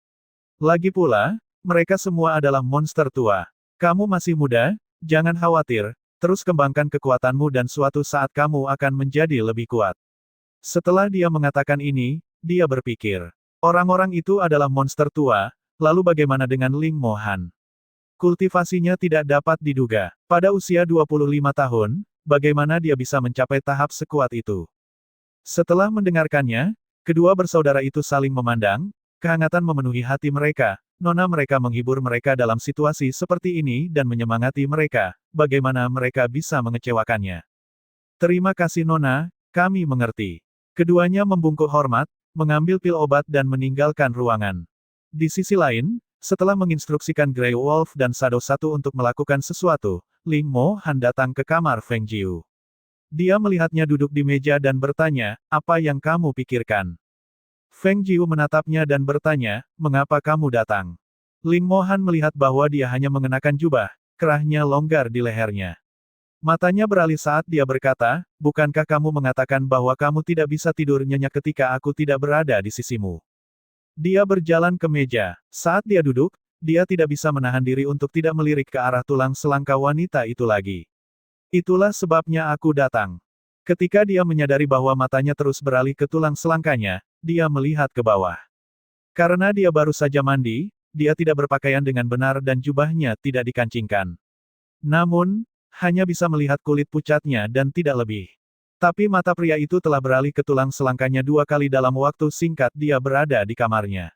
Lagi pula, mereka semua adalah monster tua. Kamu masih muda, jangan khawatir, Terus kembangkan kekuatanmu dan suatu saat kamu akan menjadi lebih kuat. Setelah dia mengatakan ini, dia berpikir. Orang-orang itu adalah monster tua, lalu bagaimana dengan Ling Mohan? Kultivasinya tidak dapat diduga. Pada usia 25 tahun, bagaimana dia bisa mencapai tahap sekuat itu? Setelah mendengarkannya, kedua bersaudara itu saling memandang, kehangatan memenuhi hati mereka. Nona mereka menghibur mereka dalam situasi seperti ini dan menyemangati mereka, bagaimana mereka bisa mengecewakannya. Terima kasih Nona, kami mengerti. Keduanya membungkuk hormat, mengambil pil obat dan meninggalkan ruangan. Di sisi lain, setelah menginstruksikan Grey Wolf dan Shadow 1 untuk melakukan sesuatu, Ling Mo Han datang ke kamar Feng Jiu. Dia melihatnya duduk di meja dan bertanya, apa yang kamu pikirkan? Feng Jiu menatapnya dan bertanya, mengapa kamu datang? Ling Mo Han melihat bahwa dia hanya mengenakan jubah, kerahnya longgar di lehernya. Matanya beralih saat dia berkata, bukankah kamu mengatakan bahwa kamu tidak bisa tidur nyenyak ketika aku tidak berada di sisimu? Dia berjalan ke meja. Saat dia duduk, dia tidak bisa menahan diri untuk tidak melirik ke arah tulang selangka wanita itu lagi. Itulah sebabnya aku datang. Ketika dia menyadari bahwa matanya terus beralih ke tulang selangkanya, dia melihat ke bawah. Karena dia baru saja mandi, dia tidak berpakaian dengan benar dan jubahnya tidak dikancingkan. Namun, hanya bisa melihat kulit pucatnya dan tidak lebih. Tapi mata pria itu telah beralih ke tulang selangkanya 2 kali dalam waktu singkat dia berada di kamarnya.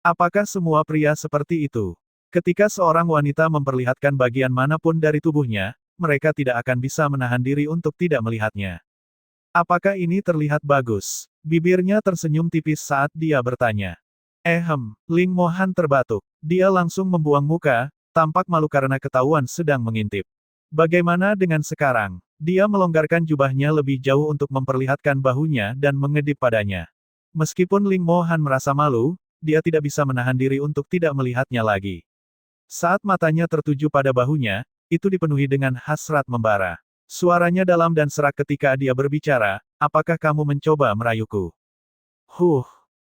Apakah semua pria seperti itu? Ketika seorang wanita memperlihatkan bagian manapun dari tubuhnya, mereka tidak akan bisa menahan diri untuk tidak melihatnya. Apakah ini terlihat bagus? Bibirnya tersenyum tipis saat dia bertanya. Ling Mo Han terbatuk. Dia langsung membuang muka, tampak malu karena ketahuan sedang mengintip. Bagaimana dengan sekarang? Dia melonggarkan jubahnya lebih jauh untuk memperlihatkan bahunya dan mengedip padanya. Meskipun Ling Mo Han merasa malu, dia tidak bisa menahan diri untuk tidak melihatnya lagi. Saat matanya tertuju pada bahunya, itu dipenuhi dengan hasrat membara. Suaranya dalam dan serak ketika dia berbicara, apakah kamu mencoba merayuku?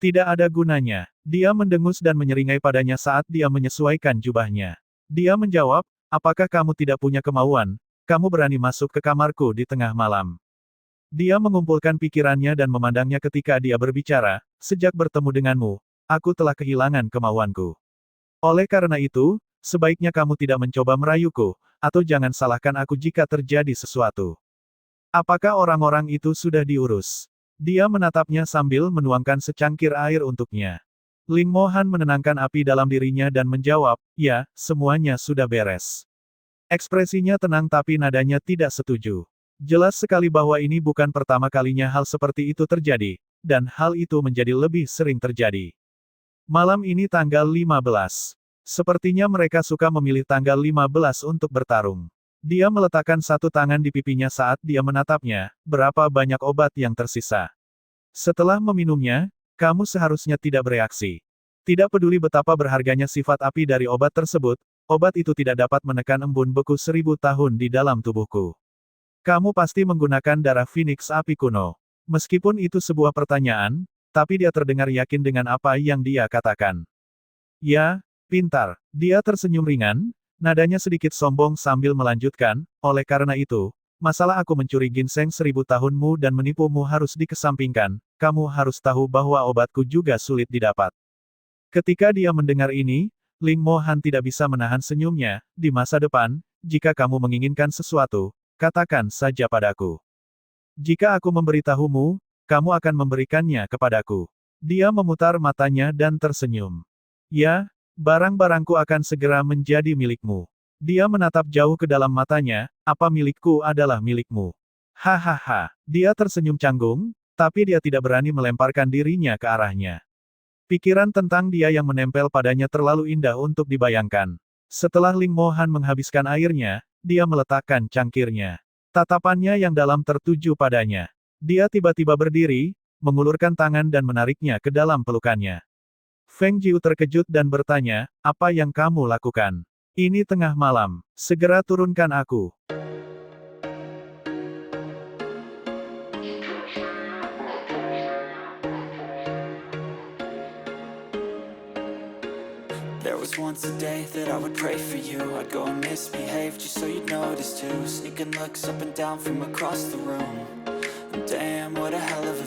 Tidak ada gunanya. Dia mendengus dan menyeringai padanya saat dia menyesuaikan jubahnya. Dia menjawab, apakah kamu tidak punya kemauan? Kamu berani masuk ke kamarku di tengah malam. Dia mengumpulkan pikirannya dan memandangnya ketika dia berbicara, sejak bertemu denganmu, aku telah kehilangan kemauanku. Oleh karena itu, sebaiknya kamu tidak mencoba merayuku, atau jangan salahkan aku jika terjadi sesuatu. Apakah orang-orang itu sudah diurus? Dia menatapnya sambil menuangkan secangkir air untuknya. Ling Mo Han menenangkan api dalam dirinya dan menjawab, ya, semuanya sudah beres. Ekspresinya tenang tapi nadanya tidak setuju. Jelas sekali bahwa ini bukan pertama kalinya hal seperti itu terjadi, dan hal itu menjadi lebih sering terjadi. Malam ini tanggal 15. Sepertinya mereka suka memilih tanggal 15 untuk bertarung. Dia meletakkan satu tangan di pipinya saat dia menatapnya, berapa banyak obat yang tersisa. Setelah meminumnya, kamu seharusnya tidak bereaksi. Tidak peduli betapa berharganya sifat api dari obat tersebut, obat itu tidak dapat menekan embun beku 1000 tahun di dalam tubuhku. Kamu pasti menggunakan darah Phoenix api kuno. Meskipun itu sebuah pertanyaan, tapi dia terdengar yakin dengan apa yang dia katakan. Ya, pintar. Dia tersenyum ringan, nadanya sedikit sombong sambil melanjutkan, oleh karena itu, masalah aku mencuri ginseng 1000 tahunmu dan menipumu harus dikesampingkan, kamu harus tahu bahwa obatku juga sulit didapat. Ketika dia mendengar ini, Ling Mo Han tidak bisa menahan senyumnya. Di masa depan, jika kamu menginginkan sesuatu, katakan saja padaku. Jika aku memberitahumu, kamu akan memberikannya kepadaku. Dia memutar matanya dan tersenyum. Ya, barang-barangku akan segera menjadi milikmu. Dia menatap jauh ke dalam matanya, apa milikku adalah milikmu. Hahaha, dia tersenyum canggung, tapi dia tidak berani melemparkan dirinya ke arahnya. Pikiran tentang dia yang menempel padanya terlalu indah untuk dibayangkan. Setelah Ling Mo Han menghabiskan airnya, dia meletakkan cangkirnya. Tatapannya yang dalam tertuju padanya. Dia tiba-tiba berdiri, mengulurkan tangan dan menariknya ke dalam pelukannya. Feng Jiu terkejut dan bertanya, apa yang kamu lakukan? Ini tengah malam, segera turunkan aku. There was once a day that I would pray for you. I'd go and misbehave just so you'd notice too. Sneaking looks up and down from across the room. And damn, what a hell of a